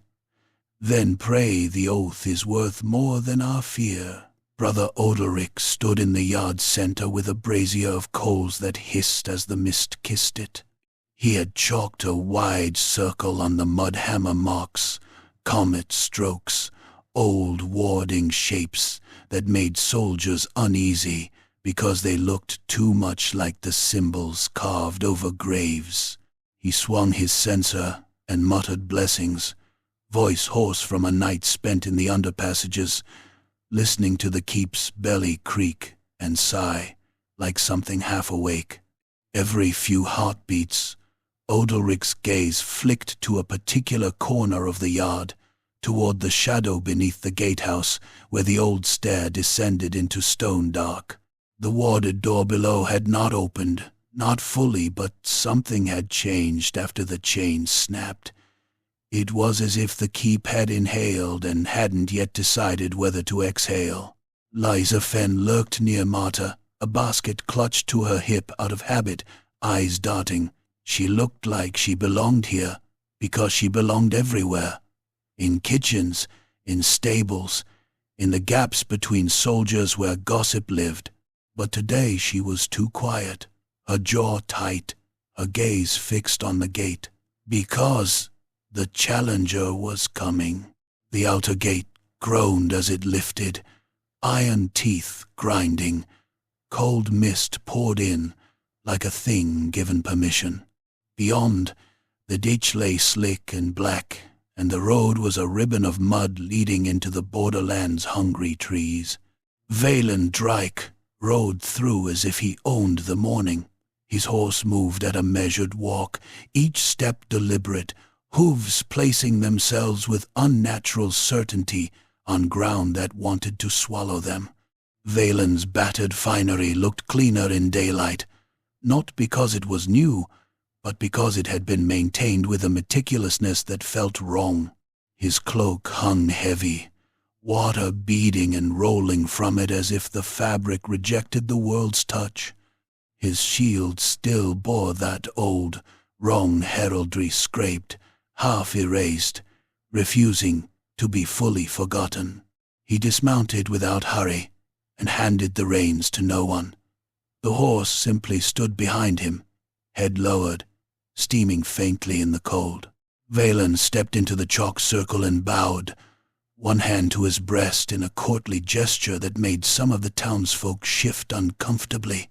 "Then pray the oath is worth more than our fear." Brother Odoric stood in the yard center with a brazier of coals that hissed as the mist kissed it. He had chalked a wide circle on the mud hammer marks, comet strokes, old warding shapes that made soldiers uneasy because they looked too much like the symbols carved over graves. He swung his censer and muttered blessings, voice hoarse from a night spent in the underpassages, listening to the keep's belly creak and sigh like something half awake. Every few heartbeats, Odoric's gaze flicked to a particular corner of the yard, toward the shadow beneath the gatehouse where the old stair descended into stone dark. The warded door below had not opened, not fully, but something had changed after the chain snapped. It was as if the keep had inhaled and hadn't yet decided whether to exhale. Liza Fenn lurked near Marta, a basket clutched to her hip out of habit, eyes darting. She looked like she belonged here, because she belonged everywhere. In kitchens, in stables, in the gaps between soldiers where gossip lived. But today she was too quiet, her jaw tight, her gaze fixed on the gate. Because the challenger was coming. The outer gate groaned as it lifted, iron teeth grinding. Cold mist poured in, like a thing given permission. Beyond, the ditch lay slick and black, and the road was a ribbon of mud leading into the borderland's hungry trees. Valen Drake rode through as if he owned the morning. His horse moved at a measured walk, each step deliberate, hooves placing themselves with unnatural certainty on ground that wanted to swallow them. Valen's battered finery looked cleaner in daylight, not because it was new, but because it had been maintained with a meticulousness that felt wrong. His cloak hung heavy, water beading and rolling from it as if the fabric rejected the world's touch. His shield still bore that old, wrong heraldry scraped, half erased, refusing to be fully forgotten. He dismounted without hurry and handed the reins to no one. The horse simply stood behind him, head lowered, steaming faintly in the cold. Valen stepped into the chalk circle and bowed, one hand to his breast in a courtly gesture that made some of the townsfolk shift uncomfortably.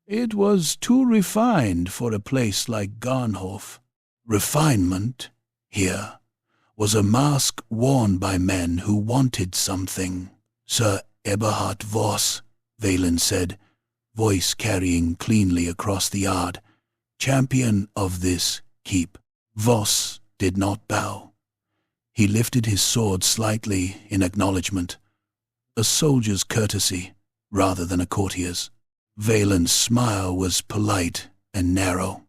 It was too refined for a place like Garnhof. Refinement, here, was a mask worn by men who wanted something. Sir Eberhardt Voss, Valen said, voice carrying cleanly across the yard, champion of this keep. Voss did not bow. He lifted his sword slightly in acknowledgement, a soldier's courtesy rather than a courtier's. Valen's smile was polite and narrow.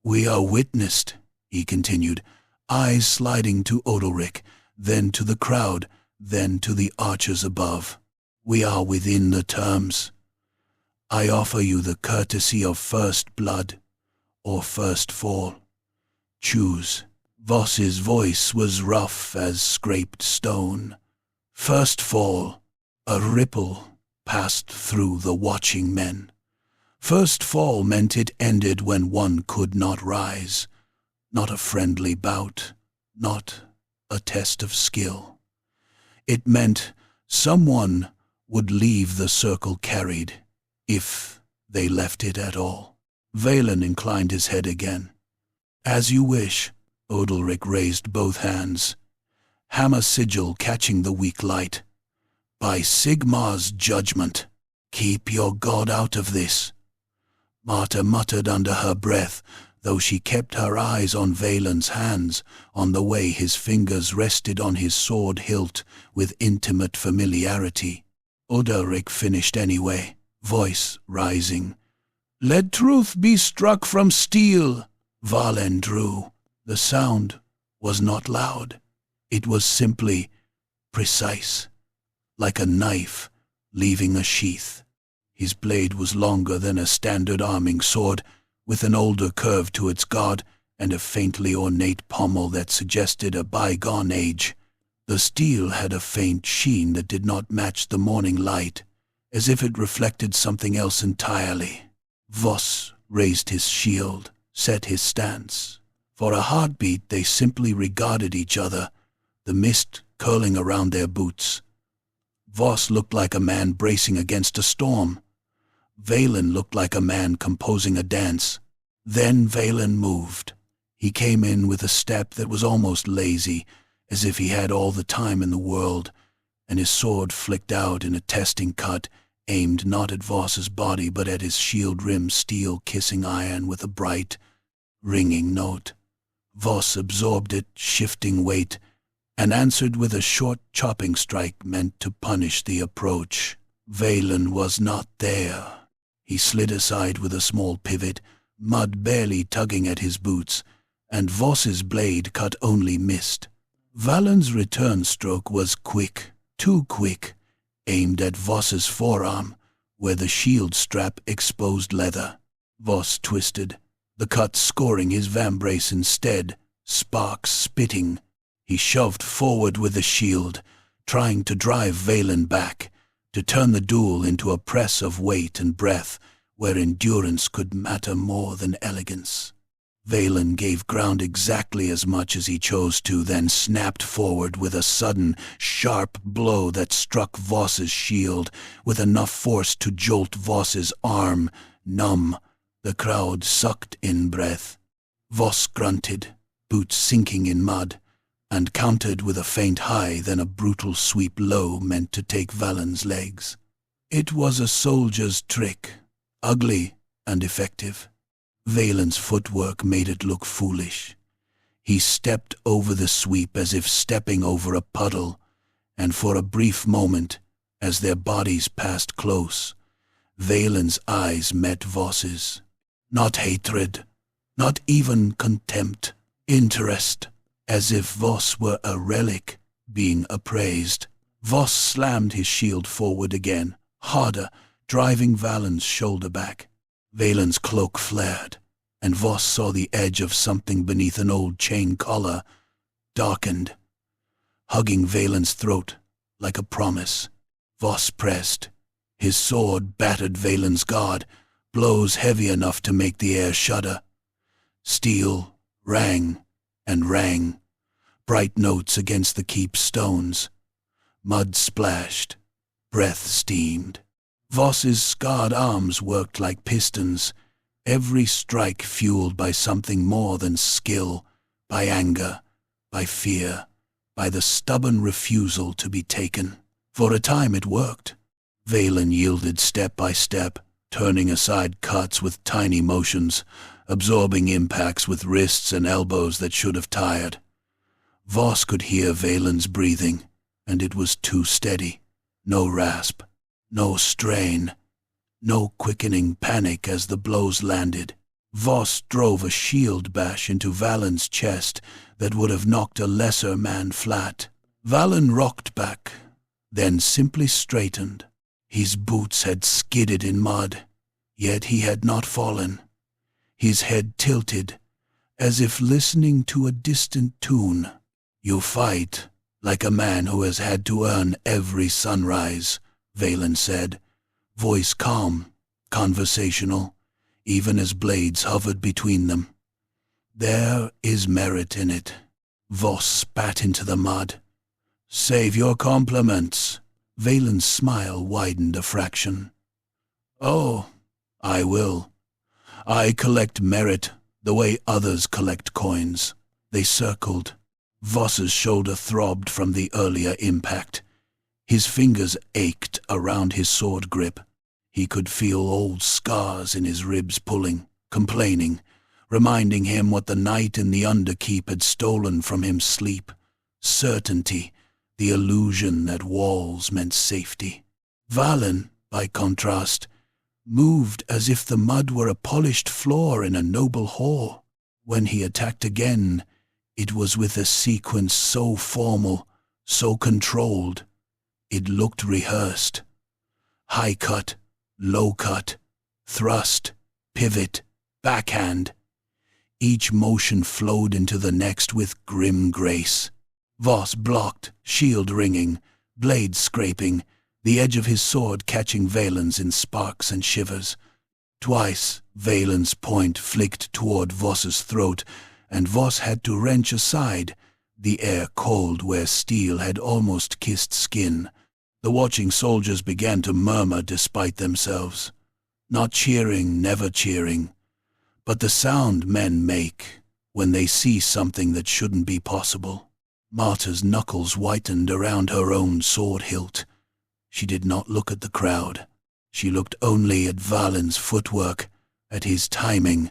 "We are witnessed," he continued, eyes sliding to Odalric, then to the crowd, then to the archers above. "We are within the terms. I offer you the courtesy of first blood or first fall. Choose." Voss's voice was rough as scraped stone. "First fall." A ripple passed through the watching men. First fall meant it ended when one could not rise. Not a friendly bout, not a test of skill. It meant someone would leave the circle carried, if they left it at all. Valen inclined his head again. "As you wish." Odalric raised both hands, hammer sigil catching the weak light. "By Sigmar's judgment, keep your god out of this." Marta muttered under her breath, though she kept her eyes on Valen's hands, on the way his fingers rested on his sword hilt with intimate familiarity. Odalric finished anyway, voice rising. "Let truth be struck from steel." Valen drew. The sound was not loud. It was simply precise, like a knife leaving a sheath. His blade was longer than a standard arming sword, with an older curve to its guard and a faintly ornate pommel that suggested a bygone age. The steel had a faint sheen that did not match the morning light, as if it reflected something else entirely. Voss raised his shield, set his stance. For a heartbeat they simply regarded each other, the mist curling around their boots. Voss looked like a man bracing against a storm. Valen looked like a man composing a dance. Then Valen moved. He came in with a step that was almost lazy, as if he had all the time in the world, and his sword flicked out in a testing cut, aimed not at Voss's body but at his shield-rimmed steel kissing iron with a bright, ringing note. Voss absorbed it, shifting weight, and answered with a short chopping strike meant to punish the approach. Valen was not there. He slid aside with a small pivot, mud barely tugging at his boots, and Voss's blade cut only mist. Valen's return stroke was quick, too quick, aimed at Voss's forearm, where the shield strap exposed leather. Voss twisted, the cut scoring his vambrace instead, sparks spitting. He shoved forward with the shield, trying to drive Valen back, to turn the duel into a press of weight and breath, where endurance could matter more than elegance. Valen gave ground exactly as much as he chose to, then snapped forward with a sudden, sharp blow that struck Voss's shield, with enough force to jolt Voss's arm, numb. The crowd sucked in breath. Voss grunted, boots sinking in mud, and countered with a feint high, then a brutal sweep low meant to take Valen's legs. It was a soldier's trick, ugly and effective. Valen's footwork made it look foolish. He stepped over the sweep as if stepping over a puddle, and for a brief moment, as their bodies passed close, Valen's eyes met Voss's. Not hatred, not even contempt, interest, as if Voss were a relic being appraised. Voss slammed his shield forward again, harder, driving Valen's shoulder back. Valen's cloak flared, and Voss saw the edge of something beneath an old chain collar, darkened, hugging Valen's throat like a promise. Voss pressed. His sword battered Valen's guard, blows heavy enough to make the air shudder. Steel rang and rang, bright notes against the keep stones. Mud splashed, breath steamed. Voss's scarred arms worked like pistons, every strike fueled by something more than skill, by anger, by fear, by the stubborn refusal to be taken. For a time it worked. Valen yielded step by step, turning aside cuts with tiny motions, absorbing impacts with wrists and elbows that should have tired. Voss could hear Valen's breathing, and it was too steady. No rasp, no strain, no quickening panic as the blows landed. Voss drove a shield bash into Valen's chest that would have knocked a lesser man flat. Valen rocked back, then simply straightened. His boots had skidded in mud, yet he had not fallen. His head tilted, as if listening to a distant tune. "You fight like a man who has had to earn every sunrise," Valen said, voice calm, conversational, even as blades hovered between them. "There is merit in it." Voss spat into the mud. "Save your compliments." Valen's smile widened a fraction. "Oh, I will. I collect merit the way others collect coins." They circled. Voss's shoulder throbbed from the earlier impact. His fingers ached around his sword grip. He could feel old scars in his ribs pulling, complaining, reminding him what the night in the underkeep had stolen from him: sleep, certainty, the illusion that walls meant safety. Valen, by contrast, moved as if the mud were a polished floor in a noble hall. When he attacked again, it was with a sequence so formal, so controlled. It looked rehearsed. High cut, low cut, thrust, pivot, backhand. Each motion flowed into the next with grim grace. Voss blocked, shield ringing, blade scraping, the edge of his sword catching Valen's in sparks and shivers. Twice Valen's point flicked toward Voss's throat, and Voss had to wrench aside, the air cold where steel had almost kissed skin. The watching soldiers began to murmur despite themselves. Not cheering, never cheering, but the sound men make when they see something that shouldn't be possible. Marta's knuckles whitened around her own sword hilt. She did not look at the crowd. She looked only at Valen's footwork, at his timing,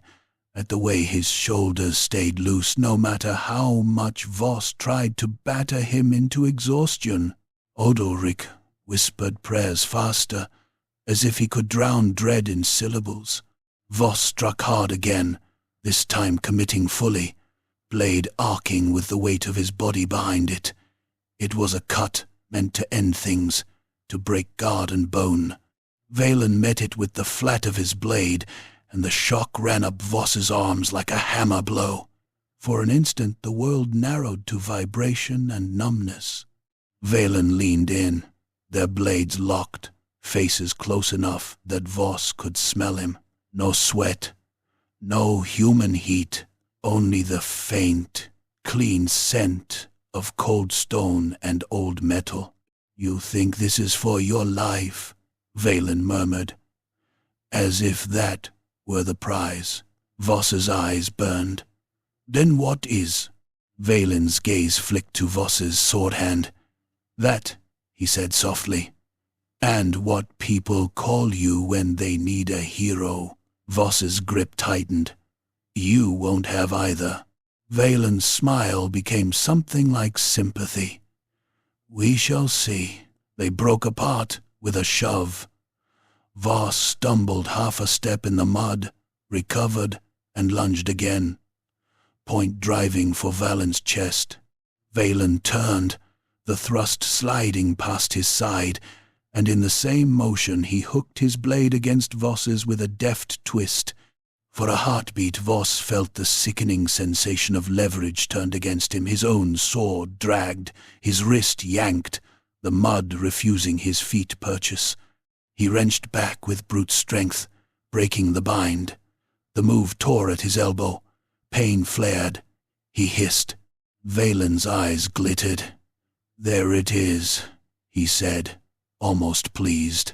at the way his shoulders stayed loose no matter how much Voss tried to batter him into exhaustion. Odulric whispered prayers faster, as if he could drown dread in syllables. Voss struck hard again, this time committing fully, blade arcing with the weight of his body behind it. It was a cut meant to end things, to break guard and bone. Valen met it with the flat of his blade, and the shock ran up Voss's arms like a hammer blow. For an instant the world narrowed to vibration and numbness. Valen leaned in, their blades locked, faces close enough that Voss could smell him. No sweat, no human heat, only the faint, clean scent of cold stone and old metal. "You think this is for your life," Valen murmured. As if that were the prize. Voss's eyes burned. "Then what is?" Valen's gaze flicked to Voss's sword hand. "That," he said softly. "And what people call you when they need a hero." Voss's grip tightened. "You won't have either." Valen's smile became something like sympathy. "We shall see." They broke apart with a shove. Voss stumbled half a step in the mud, recovered, and lunged again, point driving for Valen's chest. Valen turned, the thrust sliding past his side, and in the same motion he hooked his blade against Voss's with a deft twist. For a heartbeat, Voss felt the sickening sensation of leverage turned against him, his own sword dragged, his wrist yanked, the mud refusing his feet purchase. He wrenched back with brute strength, breaking the bind. The move tore at his elbow. Pain flared. He hissed. Valen's eyes glittered. "There it is," he said, almost pleased.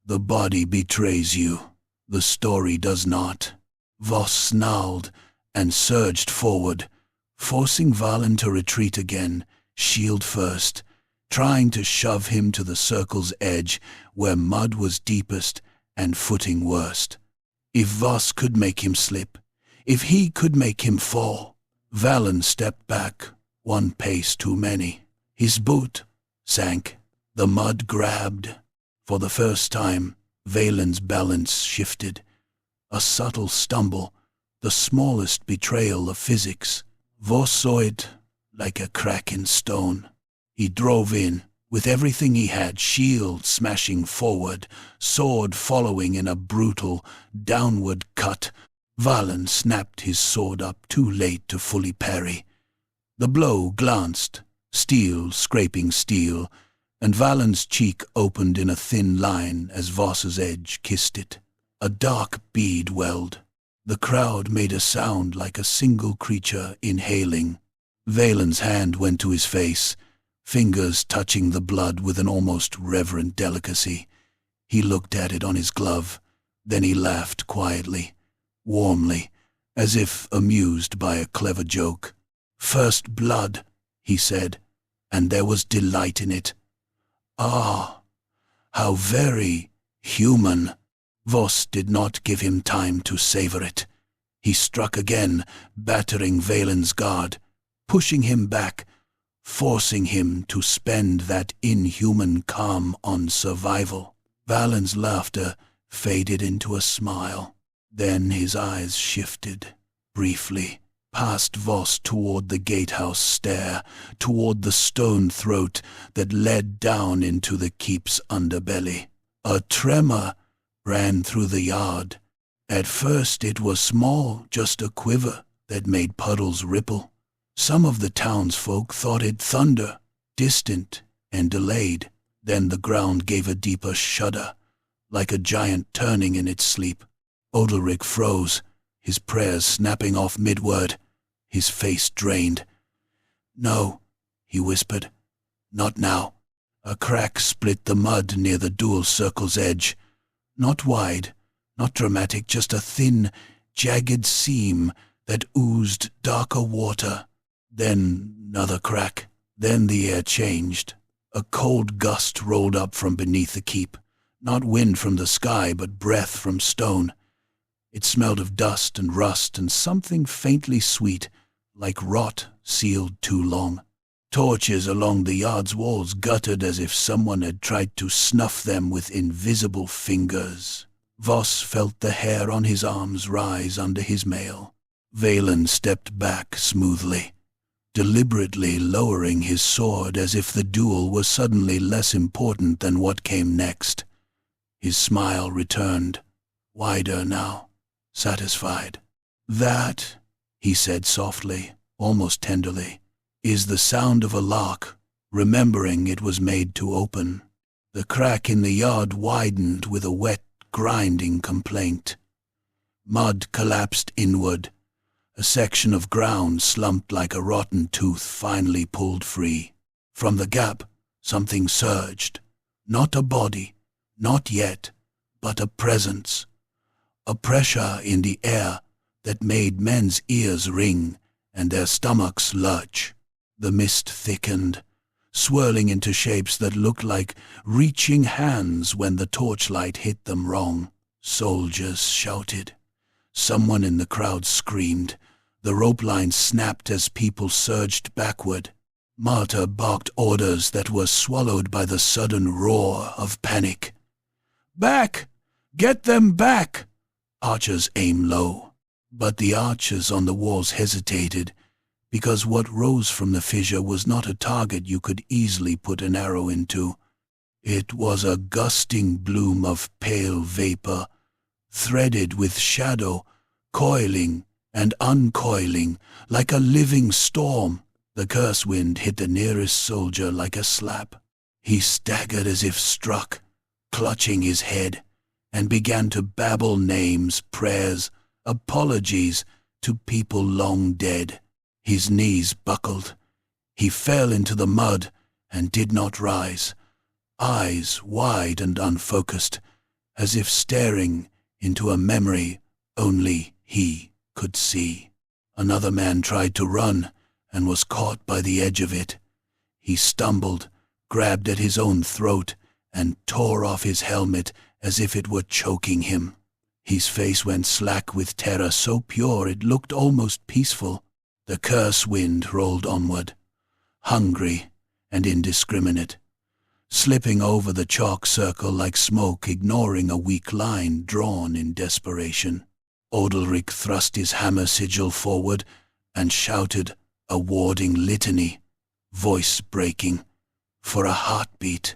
"The body betrays you. The story does not." Voss snarled and surged forward, forcing Valen to retreat again, shield first, trying to shove him to the circle's edge where mud was deepest and footing worst. If Voss could make him slip, if he could make him fall. Valen stepped back, one pace too many. His boot sank. The mud grabbed. For the first time, Valen's balance shifted. A subtle stumble, the smallest betrayal of physics. Voss saw it like a crack in stone. He drove in, with everything he had, shield smashing forward, sword following in a brutal, downward cut. Valen snapped his sword up too late to fully parry. The blow glanced, steel scraping steel, and Valen's cheek opened in a thin line as Voss's edge kissed it. A dark bead welled. The crowd made a sound like a single creature inhaling. Valen's hand went to his face, fingers touching the blood with an almost reverent delicacy. He looked at it on his glove, then he laughed quietly, warmly, as if amused by a clever joke. "First blood," he said, and there was delight in it. "Ah, how very human." Voss did not give him time to savor it. He struck again, battering Valen's guard, pushing him back, forcing him to spend that inhuman calm on survival. Valen's laughter faded into a smile. Then his eyes shifted, briefly, past Voss toward the gatehouse stair, toward the stone throat that led down into the keep's underbelly. A tremor ran through the yard. At first it was small, just a quiver that made puddles ripple. Some of the townsfolk thought it thunder, distant and delayed. Then the ground gave a deeper shudder, like a giant turning in its sleep. Odalric froze, his prayers snapping off mid-word, his face drained. "No," he whispered. "Not now." A crack split the mud near the duel circle's edge. Not wide, not dramatic, just a thin, jagged seam that oozed darker water. Then another crack. Then the air changed. A cold gust rolled up from beneath the keep. Not wind from the sky, but breath from stone. It smelled of dust and rust and something faintly sweet, like rot sealed too long. Torches along the yard's walls guttered as if someone had tried to snuff them with invisible fingers. Voss felt the hair on his arms rise under his mail. Valen stepped back smoothly, deliberately lowering his sword as if the duel was suddenly less important than what came next. His smile returned, wider now, satisfied. "That," he said softly, almost tenderly, "is the sound of a lock, remembering it was made to open." The crack in the yard widened with a wet, grinding complaint. Mud collapsed inward. A section of ground slumped like a rotten tooth finally pulled free. From the gap, something surged. Not a body, not yet, but a presence. A pressure in the air that made men's ears ring and their stomachs lurch. The mist thickened, swirling into shapes that looked like reaching hands when the torchlight hit them wrong. Soldiers shouted. Someone in the crowd screamed. The rope line snapped as people surged backward. Marta barked orders that were swallowed by the sudden roar of panic. "Back! Get them back!" Archers aim low. But the archers on the walls hesitated, because what rose from the fissure was not a target you could easily put an arrow into. It was a gusting bloom of pale vapor, threaded with shadow, coiling and uncoiling like a living storm. The curse wind hit the nearest soldier like a slap. He staggered as if struck, clutching his head, and began to babble names, prayers, apologies to people long dead. His knees buckled. He fell into the mud and did not rise, eyes wide and unfocused, as if staring into a memory only he could see. Another man tried to run and was caught by the edge of it. He stumbled, grabbed at his own throat, and tore off his helmet as if it were choking him. His face went slack with terror so pure it looked almost peaceful. The curse wind rolled onward, hungry and indiscriminate, slipping over the chalk circle like smoke, ignoring a weak line drawn in desperation. Odalric thrust his hammer sigil forward and shouted a warding litany, voice breaking, for a heartbeat.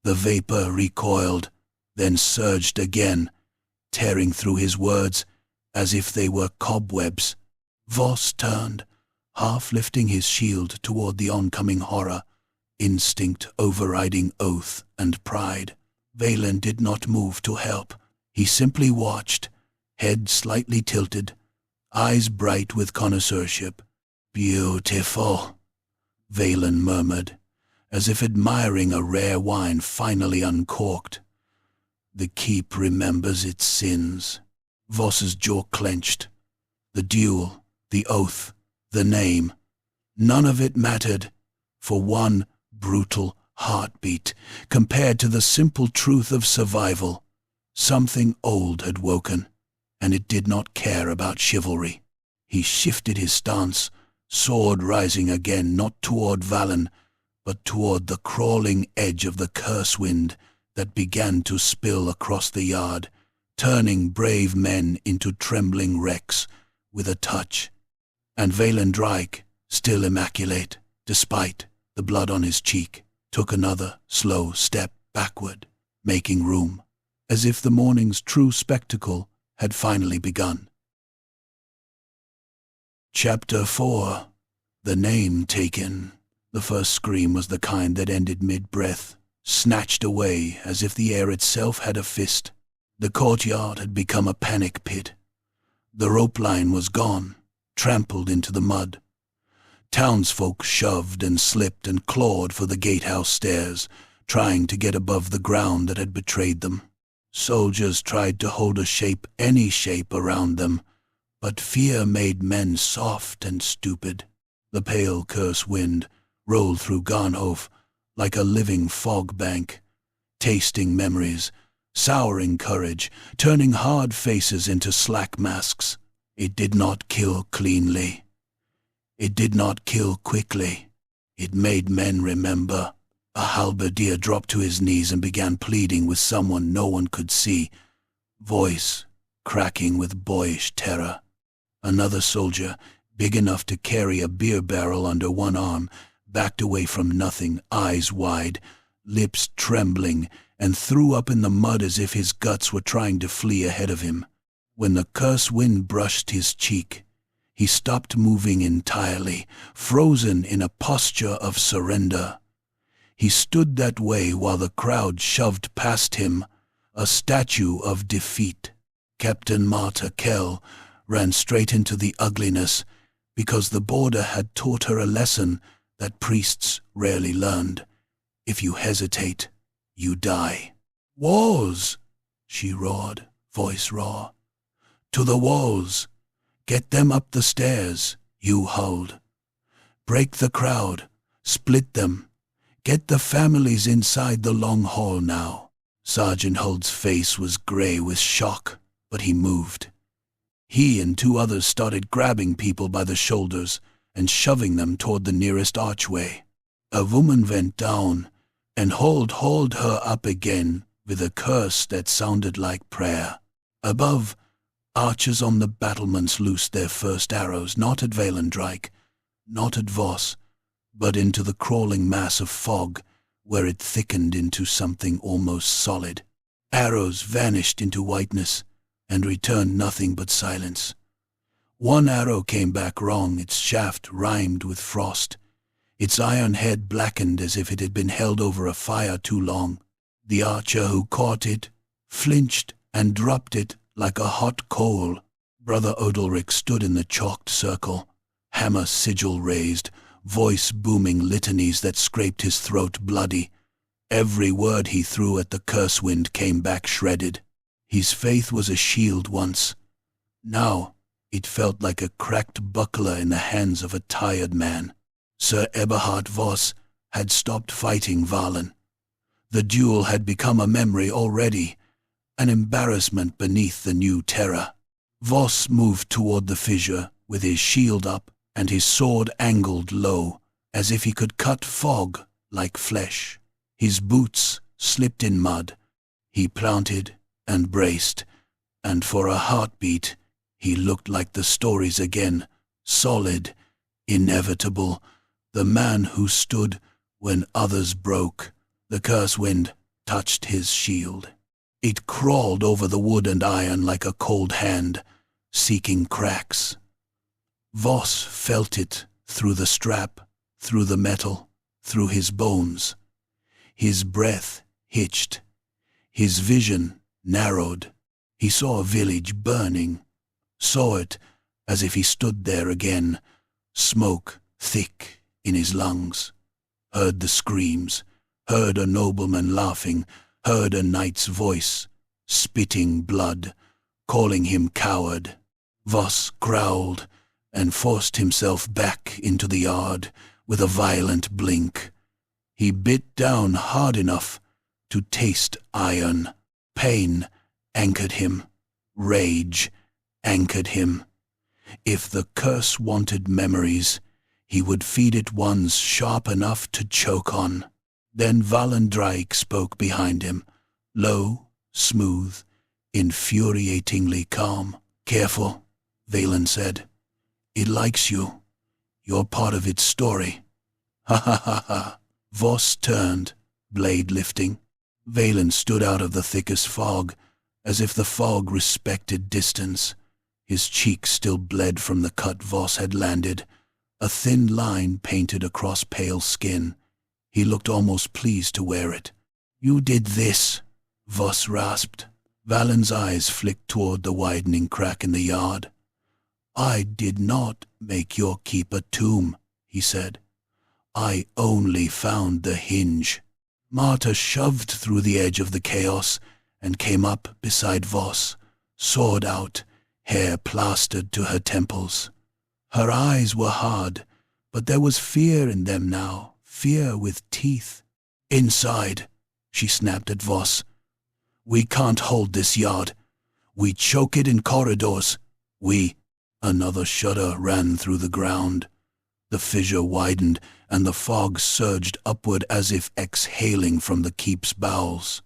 The vapor recoiled, then surged again, tearing through his words as if they were cobwebs. Voss turned, half lifting his shield toward the oncoming horror, instinct overriding oath and pride. Valen did not move to help. He simply watched, head slightly tilted, eyes bright with connoisseurship. "Beautiful," Valen murmured, as if admiring a rare wine finally uncorked. "The keep remembers its sins." Voss's jaw clenched. The duel, the oath, the name, none of it mattered for one brutal heartbeat compared to the simple truth of survival. Something old had woken, and it did not care about chivalry. He shifted his stance, sword rising again, not toward Valen, but toward the crawling edge of the curse wind that began to spill across the yard, turning brave men into trembling wrecks with a touch. And Valen Drake, still immaculate, despite the blood on his cheek, took another slow step backward, making room, as if the morning's true spectacle had finally begun. Chapter 4. The Name Taken. The first scream was the kind that ended mid-breath, snatched away as if the air itself had a fist. The courtyard had become a panic pit. The rope line was gone, trampled into the mud. Townsfolk shoved and slipped and clawed for the gatehouse stairs, trying to get above the ground that had betrayed them. Soldiers tried to hold a shape, any shape around them, but fear made men soft and stupid. The pale curse wind rolled through Garnhof like a living fog bank, tasting memories, souring courage, turning hard faces into slack masks. It did not kill cleanly. It did not kill quickly. It made men remember. A halberdier dropped to his knees and began pleading with someone no one could see, voice cracking with boyish terror. Another soldier, big enough to carry a beer barrel under one arm, backed away from nothing, eyes wide, lips trembling, and threw up in the mud as if his guts were trying to flee ahead of him. When the curse wind brushed his cheek, he stopped moving entirely, frozen in a posture of surrender. He stood that way while the crowd shoved past him, a statue of defeat. Captain Marta Kell ran straight into the ugliness because the border had taught her a lesson that priests rarely learned. If you hesitate, you die. "Walls!" she roared, voice raw. "To the walls! Get them up the stairs," you howled. "Break the crowd, split them. Get the families inside the long hall now." Sergeant Huld's face was gray with shock, but he moved. He and 2 others started grabbing people by the shoulders and shoving them toward the nearest archway. A woman went down, and Huld hauled her up again with a curse that sounded like prayer. Above, archers on the battlements loosed their first arrows, not at Valendrake, not at Voss, but into the crawling mass of fog, where it thickened into something almost solid. Arrows vanished into whiteness and returned nothing but silence. One arrow came back wrong, its shaft rimed with frost. Its iron head blackened as if it had been held over a fire too long. The archer who caught it flinched and dropped it like a hot coal. Brother Odalric stood in the chalked circle, hammer sigil raised, voice booming litanies that scraped his throat bloody. Every word he threw at the curse wind came back shredded. His faith was a shield once. Now it felt like a cracked buckler in the hands of a tired man. Sir Eberhardt Voss had stopped fighting Valen. The duel had become a memory already, an embarrassment beneath the new terror. Voss moved toward the fissure with his shield up and his sword angled low, as if he could cut fog like flesh. His boots slipped in mud. He planted and braced, and for a heartbeat he looked like the stories again, solid, inevitable, the man who stood when others broke. The curse wind touched his shield. It crawled over the wood and iron like a cold hand, seeking cracks. Voss felt it through the strap, through the metal, through his bones. His breath hitched. His vision narrowed. He saw a village burning, saw it as if he stood there again, smoke thick in his lungs, heard the screams, heard a nobleman laughing, heard a knight's voice, spitting blood, calling him coward. Voss growled and forced himself back into the yard with a violent blink. He bit down hard enough to taste iron. Pain anchored him. Rage anchored him. If the curse wanted memories, he would feed it ones sharp enough to choke on. Then Valendrake spoke behind him, low, smooth, infuriatingly calm. "Careful," Valen said. "It likes you. You're part of its story." "Ha ha ha ha." Voss turned, blade lifting. Valen stood out of the thickest fog, as if the fog respected distance. His cheek still bled from the cut Voss had landed, a thin line painted across pale skin. He looked almost pleased to wear it. "You did this," Voss rasped. Valen's eyes flicked toward the widening crack in the yard. "I did not make your keep a tomb," he said. "I only found the hinge." Marta shoved through the edge of the chaos and came up beside Voss, sword out, hair plastered to her temples. Her eyes were hard, but there was fear in them now, fear with teeth. "Inside," she snapped at Voss. "We can't hold this yard. We choke it in corridors. We—" Another shudder ran through the ground. The fissure widened, and the fog surged upward as if exhaling from the keep's bowels.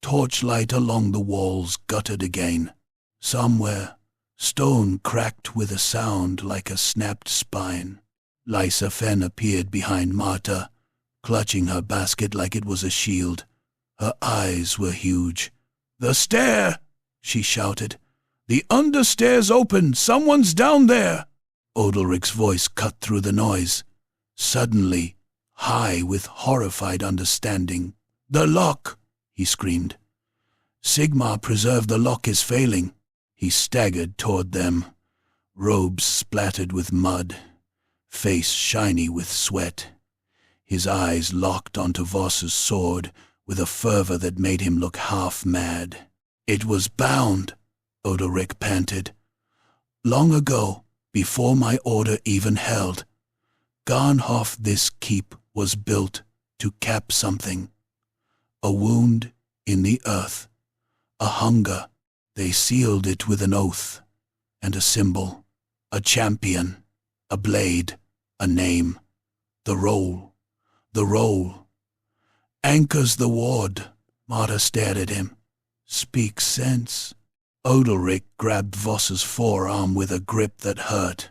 Torchlight along the walls guttered again. Somewhere, stone cracked with a sound like a snapped spine. Lysa Fenn appeared behind Marta, clutching her basket like it was a shield. Her eyes were huge. "The stair!" she shouted. "The understairs open! Someone's down there!" Odalric's voice cut through the noise, suddenly high with horrified understanding. "The lock!" he screamed. "Sigmar, preserve, the lock is failing." He staggered toward them, robes splattered with mud, face shiny with sweat. His eyes locked onto Voss's sword with a fervor that made him look half mad. "It was bound," Odalric panted. "Long ago, before my order even held. Garnhof, this keep was built to cap something. A wound in the earth, a hunger. They sealed it with an oath, and a symbol, a champion, a blade, a name. The roll. Anchors the ward." Marta stared at him. "Speak sense." Odalric grabbed Voss's forearm with a grip that hurt.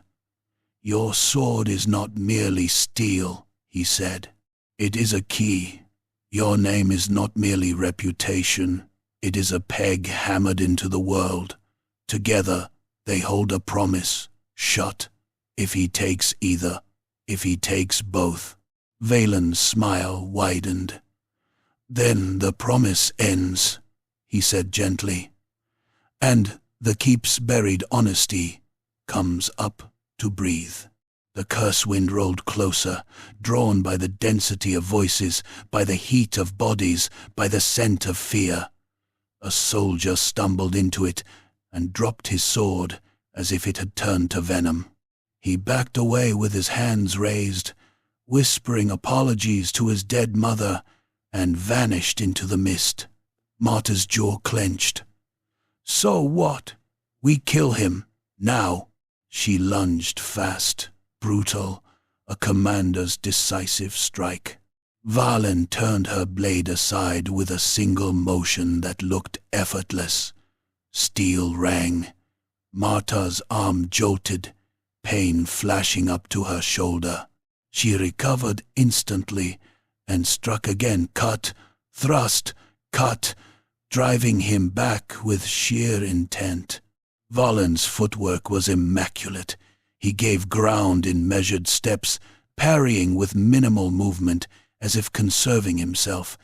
"Your sword is not merely steel," he said. "It is a key. Your name is not merely reputation. It is a peg hammered into the world. Together they hold a promise, shut, if he takes either, if he takes both." Valen's smile widened. "Then the promise ends," he said gently, "and the keep's buried honesty comes up to breathe." The curse wind rolled closer, drawn by the density of voices, by the heat of bodies, by the scent of fear. A soldier stumbled into it and dropped his sword as if it had turned to venom. He backed away with his hands raised, whispering apologies to his dead mother, and vanished into the mist. Marta's jaw clenched. "So what? We kill him, now." She lunged fast, brutal, a commander's decisive strike. Valen turned her blade aside with a single motion that looked effortless. Steel rang. Marta's arm jolted, pain flashing up to her shoulder. She recovered instantly and struck again, cut, thrust, cut, driving him back with sheer intent. Valen's footwork was immaculate. He gave ground in measured steps, parrying with minimal movement, as if conserving himself.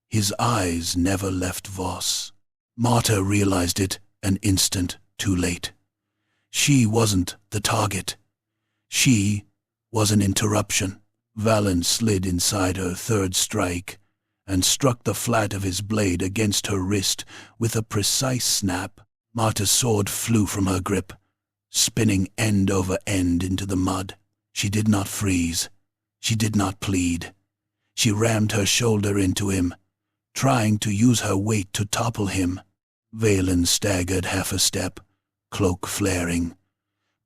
His eyes never left Voss. Marta realized it an instant too late. She wasn't the target. She was an interruption. Valen slid inside her third strike and struck the flat of his blade against her wrist with a precise snap. Marta's sword flew from her grip, spinning end over end into the mud. She did not freeze. She did not plead. She rammed her shoulder into him, trying to use her weight to topple him. Valen staggered half a step, cloak flaring.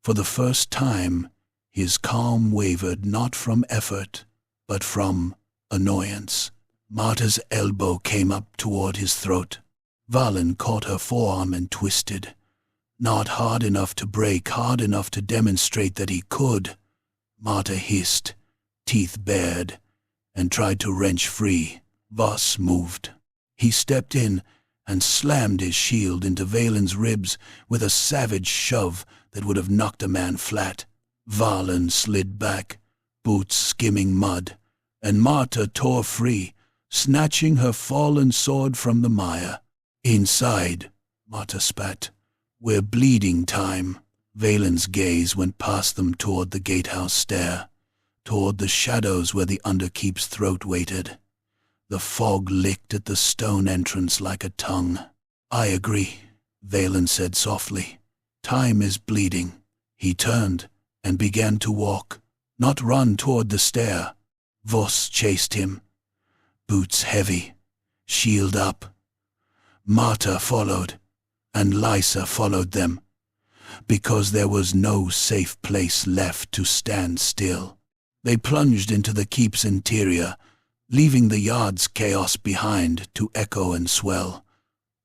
For the first time, his calm wavered not from effort, but from annoyance. Marta's elbow came up toward his throat. Valen caught her forearm and twisted. Not hard enough to break, hard enough to demonstrate that he could. Marta hissed, teeth bared, and tried to wrench free. Voss moved. He stepped in and slammed his shield into Valen's ribs with a savage shove that would have knocked a man flat. Valen slid back, boots skimming mud, and Marta tore free, snatching her fallen sword from the mire. "Inside," Marta spat. "We're bleeding time." Valen's gaze went past them toward the gatehouse stair, toward the shadows where the underkeep's throat waited. The fog licked at the stone entrance like a tongue. "I agree," Valen said softly. "Time is bleeding." He turned and began to walk, not run toward the stair. Voss chased him, boots heavy, shield up. Marta followed, and Lysa followed them, because there was no safe place left to stand still. They plunged into the keep's interior, leaving the yard's chaos behind to echo and swell.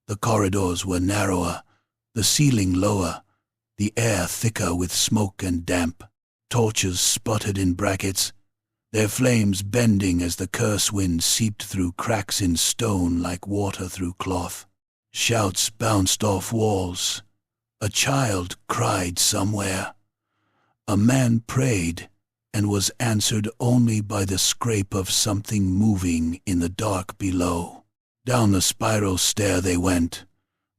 The corridors were narrower, the ceiling lower, the air thicker with smoke and damp. Torches sputtered in brackets, their flames bending as the curse wind seeped through cracks in stone like water through cloth. Shouts bounced off walls. A child cried somewhere. A man prayed and was answered only by the scrape of something moving in the dark below. Down the spiral stair they went,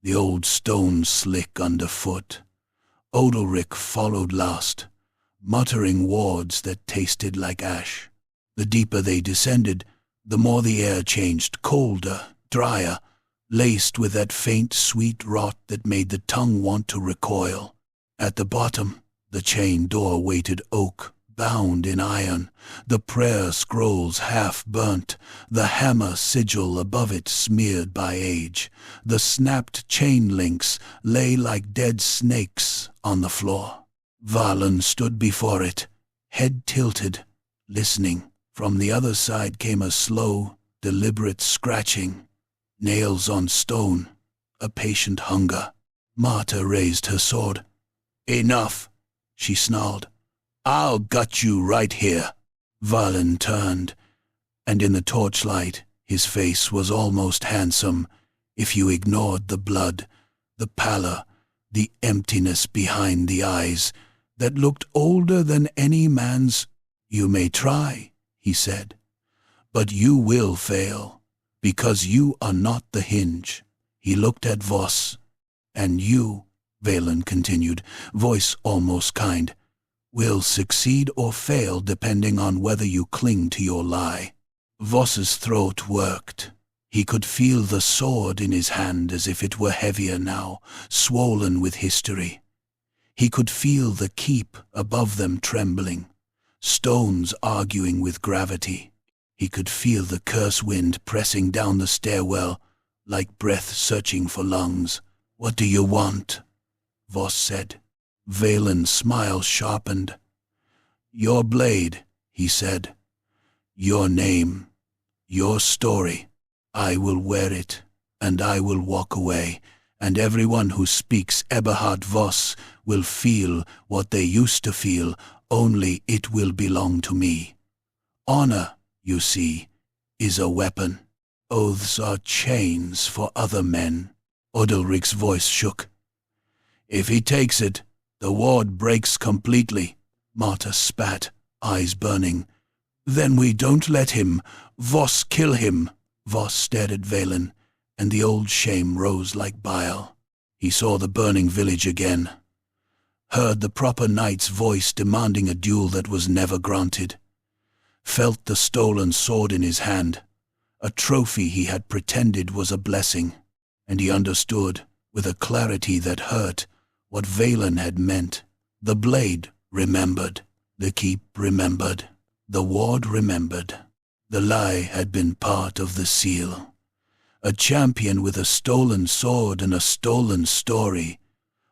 the old stone slick underfoot. Odalric followed last, muttering words that tasted like ash. The deeper they descended, the more the air changed colder, drier, laced with that faint sweet rot that made the tongue want to recoil. At the bottom, the chain door waited oak, bound in iron, the prayer scrolls half burnt, the hammer sigil above it smeared by age. The snapped chain links lay like dead snakes on the floor. Valen stood before it, head tilted, listening. From the other side came a slow, deliberate scratching. Nails on stone, a patient hunger. Marta raised her sword. "Enough," she snarled. "I'll gut you right here." Valen turned, and in the torchlight his face was almost handsome if you ignored the blood, the pallor, the emptiness behind the eyes that looked older than any man's. "You may try," he said, "but you will fail, because you are not the hinge." He looked at Voss. "And you," Valen continued, voice almost kind, "will succeed or fail depending on whether you cling to your lie." Voss's throat worked. He could feel the sword in his hand as if it were heavier now, swollen with history. He could feel the keep above them trembling, stones arguing with gravity. He could feel the curse wind pressing down the stairwell, like breath searching for lungs. "What do you want?" Voss said. Valen's smile sharpened. "Your blade," he said. "Your name. Your story. I will wear it, and I will walk away, and everyone who speaks Eberhardt Voss will feel what they used to feel, only it will belong to me. Honor, you see, is a weapon. Oaths are chains for other men." Odalric's voice shook. "If he takes it, the ward breaks completely." Marta spat, eyes burning. "Then we don't let him. Voss kill him." Voss stared at Valen, and the old shame rose like bile. He saw the burning village again, heard the proper knight's voice demanding a duel that was never granted, felt the stolen sword in his hand, a trophy he had pretended was a blessing, and he understood, with a clarity that hurt, what Valen had meant. The blade remembered, the keep remembered, the ward remembered. The lie had been part of the seal. A champion with a stolen sword and a stolen story,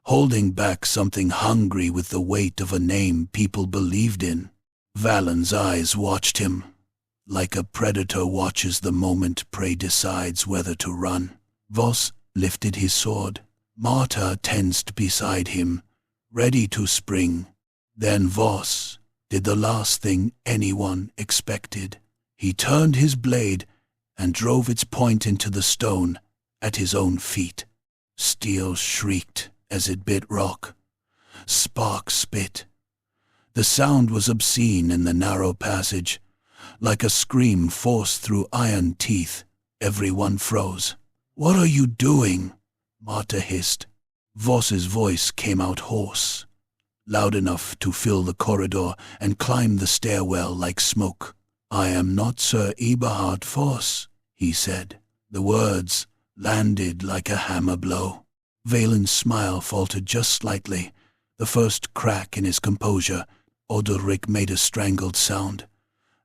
holding back something hungry with the weight of a name people believed in. Valen's eyes watched him, like a predator watches the moment prey decides whether to run. Voss lifted his sword. Marta tensed beside him, ready to spring. Then Voss did the last thing anyone expected. He turned his blade and drove its point into the stone at his own feet. Steel shrieked as it bit rock. Sparks spit. The sound was obscene in the narrow passage, like a scream forced through iron teeth. Everyone froze. "What are you doing?" Marta hissed. Voss's voice came out hoarse, loud enough to fill the corridor and climb the stairwell like smoke. "I am not Sir Eberhardt Voss," he said. The words landed like a hammer blow. Valen's smile faltered just slightly, the first crack in his composure. Odalric made a strangled sound.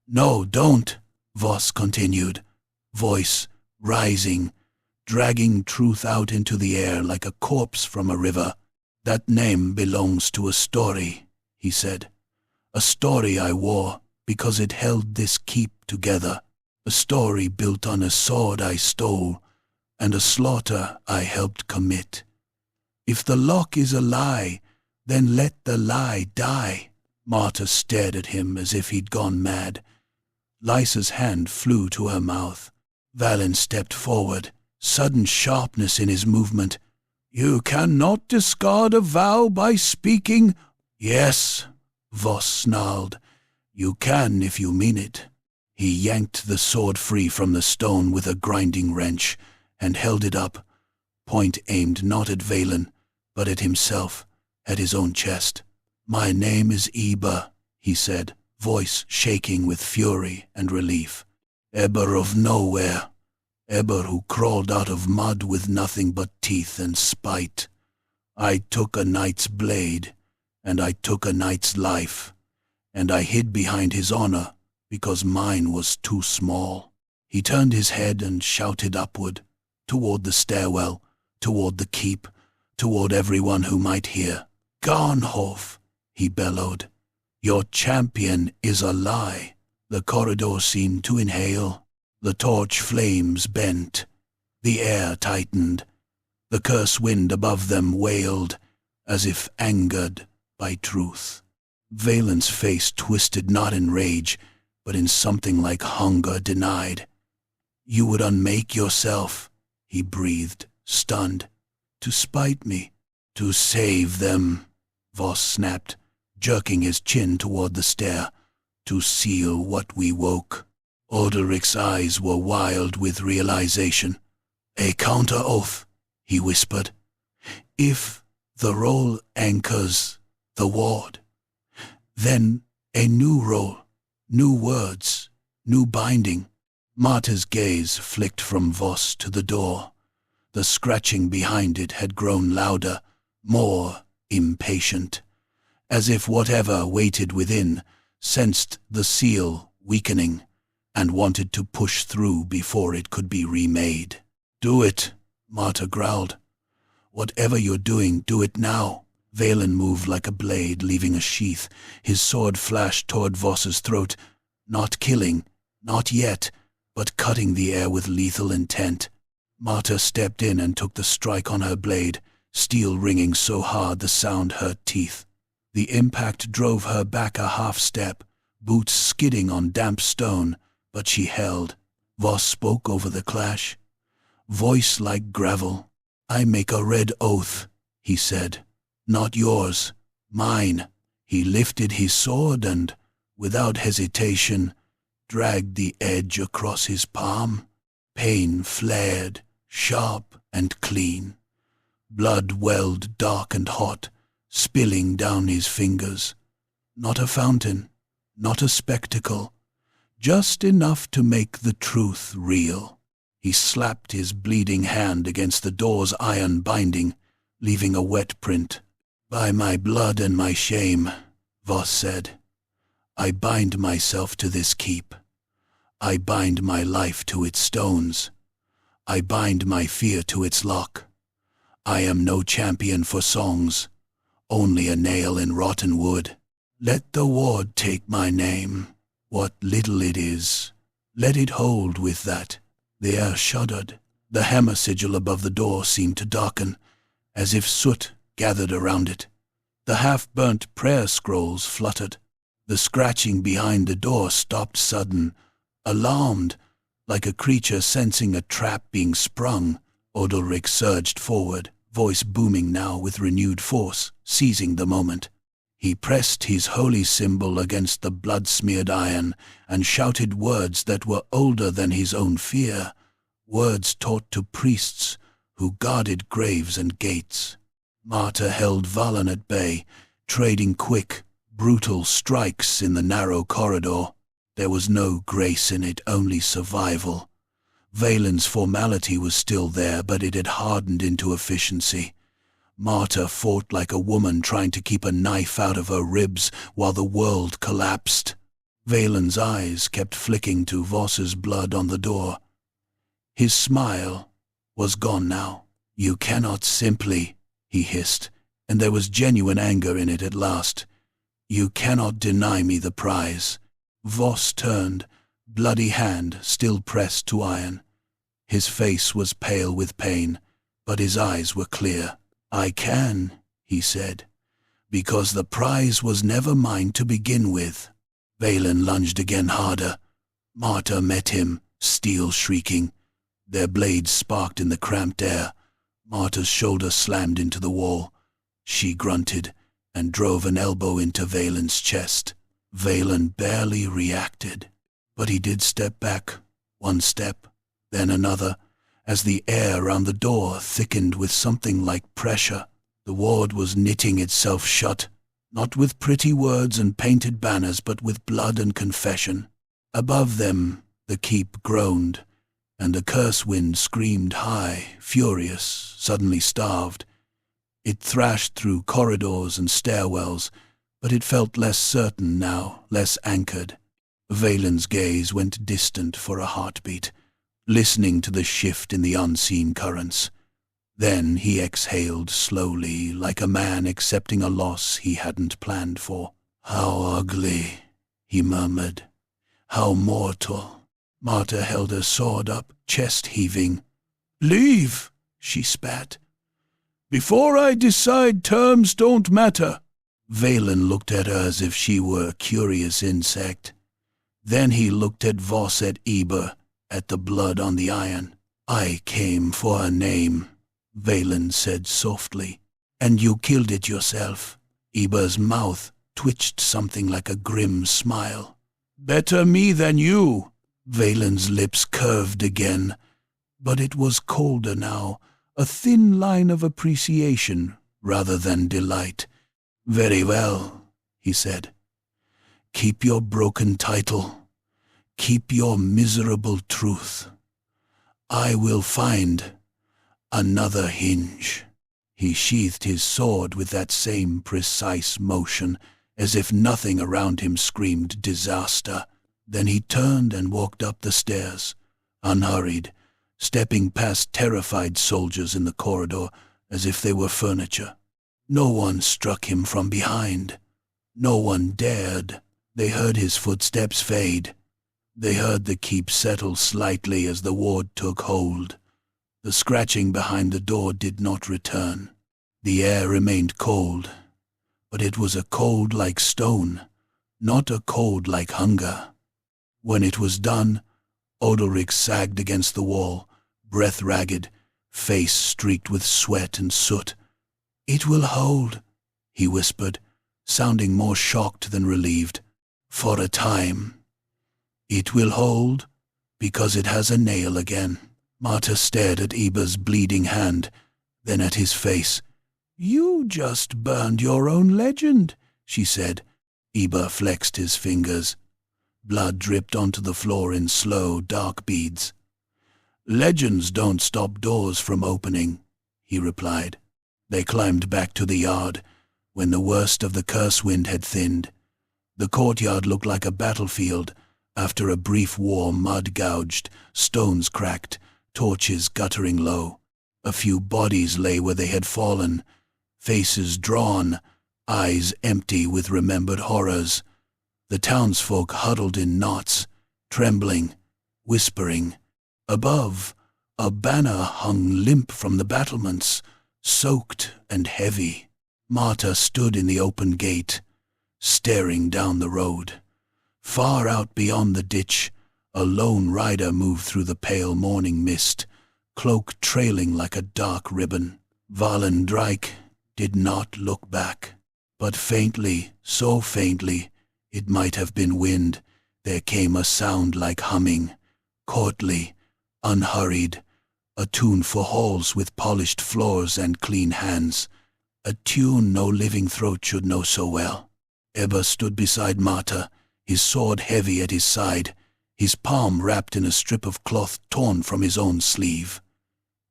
"No, don't," Voss continued, voice rising, dragging truth out into the air like a corpse from a river. "That name belongs to a story," he said. "A story I wore because it held this keep together. A story built on a sword I stole and a slaughter I helped commit. If the lock is a lie, then let the lie die." Marta stared at him as if he'd gone mad. Lysa's hand flew to her mouth. Valen stepped forward, sudden sharpness in his movement. "You cannot discard a vow by speaking." "Yes," Voss snarled. "You can if you mean it." He yanked the sword free from the stone with a grinding wrench and held it up, point aimed not at Valen, but at himself, at his own chest. "My name is Eber," he said, voice shaking with fury and relief. "Eber of nowhere. Eber who crawled out of mud with nothing but teeth and spite. I took a knight's blade, and I took a knight's life, and I hid behind his honor because mine was too small." He turned his head and shouted upward, toward the stairwell, toward the keep, toward everyone who might hear. "Garnhof," he bellowed, "your champion is a lie." The corridor seemed to inhale. The torch flames bent. The air tightened. The curse wind above them wailed, as if angered by truth. Valen's face twisted not in rage, but in something like hunger denied. "You would unmake yourself," he breathed, stunned. "To spite me, to save them," Voss snapped, jerking his chin toward the stair. "To seal what we woke." Odoric's eyes were wild with realization. "A counter-oath," he whispered. "If the roll anchors the ward, then a new roll, new words, new binding." Marta's gaze flicked from Voss to the door. The scratching behind it had grown louder, more impatient, as if whatever waited within sensed the seal weakening and wanted to push through before it could be remade. "Do it," Marta growled. "Whatever you're doing, do it now." Valen moved like a blade, leaving a sheath. His sword flashed toward Voss's throat, not killing, not yet, but cutting the air with lethal intent. Marta stepped in and took the strike on her blade, steel ringing so hard the sound hurt teeth. The impact drove her back a half step, boots skidding on damp stone, but she held. Voss spoke over the clash. Voice like gravel. "I make a red oath," he said. "Not yours, mine." He lifted his sword and, without hesitation, dragged the edge across his palm. Pain flared, sharp and clean. Blood welled dark and hot, spilling down his fingers. Not a fountain, not a spectacle, just enough to make the truth real. He slapped his bleeding hand against the door's iron binding, leaving a wet print. "By my blood and my shame," Voss said, "I bind myself to this keep. I bind my life to its stones. I bind my fear to its lock. I am no champion for songs, only a nail in rotten wood. Let the ward take my name, what little it is. Let it hold with that." The air shuddered. The hammer sigil above the door seemed to darken, as if soot gathered around it. The half-burnt prayer scrolls fluttered. The scratching behind the door stopped sudden, alarmed, like a creature sensing a trap being sprung. Odoric surged forward, voice booming now with renewed force, seizing the moment. He pressed his holy symbol against the blood-smeared iron and shouted words that were older than his own fear, words taught to priests who guarded graves and gates. Marta held Valen at bay, trading quick, brutal strikes in the narrow corridor. There was no grace in it, only survival. Valen's formality was still there, but it had hardened into efficiency. Marta fought like a woman trying to keep a knife out of her ribs while the world collapsed. Valen's eyes kept flicking to Voss's blood on the door. His smile was gone now. "You cannot simply," he hissed, and there was genuine anger in it at last. "You cannot deny me the prize." Voss turned, bloody hand still pressed to iron. His face was pale with pain, but his eyes were clear. "I can," he said, "because the prize was never mine to begin with." Valen lunged again harder. Marta met him, steel shrieking. Their blades sparked in the cramped air. Marta's shoulder slammed into the wall. She grunted and drove an elbow into Valen's chest. Valen barely reacted, but he did step back, one step, then another, as the air around the door thickened with something like pressure. The ward was knitting itself shut, not with pretty words and painted banners, but with blood and confession. Above them, the keep groaned, and the curse wind screamed high, furious, suddenly starved. It thrashed through corridors and stairwells, but it felt less certain now, less anchored. Valen's gaze went distant for a heartbeat, listening to the shift in the unseen currents. Then he exhaled slowly, like a man accepting a loss he hadn't planned for. "How ugly," he murmured. "How mortal." Marta held her sword up, chest heaving. "Leave," she spat. "Before I decide, terms don't matter." Valen looked at her as if she were a curious insect. Then he looked at Voss, at Eber, at the blood on the iron. "I came for a name," Valen said softly. "And you killed it yourself." Eber's mouth twitched something like a grim smile. "Better me than you." Valen's lips curved again, but it was colder now, a thin line of appreciation rather than delight. "Very well," he said. "Keep your broken title. Keep your miserable truth. I will find another hinge." He sheathed his sword with that same precise motion, as if nothing around him screamed disaster. Then he turned and walked up the stairs, unhurried, stepping past terrified soldiers in the corridor as if they were furniture. No one struck him from behind. No one dared. They heard his footsteps fade. They heard the keep settle slightly as the ward took hold. The scratching behind the door did not return. The air remained cold, but it was a cold like stone, not a cold like hunger. When it was done, Odalric sagged against the wall, breath ragged, face streaked with sweat and soot. "It will hold," he whispered, sounding more shocked than relieved. "For a time. It will hold, because it has a nail again." Marta stared at Eber's bleeding hand, then at his face. "You just burned your own legend," she said. Eber flexed his fingers. Blood dripped onto the floor in slow, dark beads. "Legends don't stop doors from opening," he replied. They climbed back to the yard, when the worst of the curse wind had thinned. The courtyard looked like a battlefield. After a brief war, mud gouged, stones cracked, torches guttering low. A few bodies lay where they had fallen, faces drawn, eyes empty with remembered horrors. The townsfolk huddled in knots, trembling, whispering. Above, a banner hung limp from the battlements, soaked and heavy. Marta stood in the open gate, staring down the road. Far out beyond the ditch, a lone rider moved through the pale morning mist, cloak trailing like a dark ribbon. Valen Drake did not look back, but faintly, so faintly, it might have been wind, there came a sound like humming, courtly, unhurried, a tune for halls with polished floors and clean hands, a tune no living throat should know so well. Eber stood beside Marta, his sword heavy at his side, his palm wrapped in a strip of cloth torn from his own sleeve.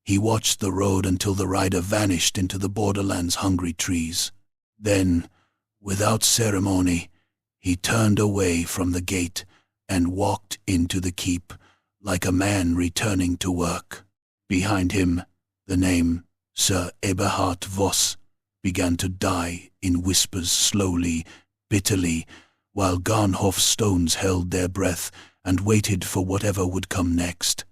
He watched the road until the rider vanished into the borderland's hungry trees. Then, without ceremony, he turned away from the gate and walked into the keep, like a man returning to work. Behind him, the name Sir Eberhardt Voss began to die in whispers slowly, bitterly, while Garnhof stones held their breath and waited for whatever would come next.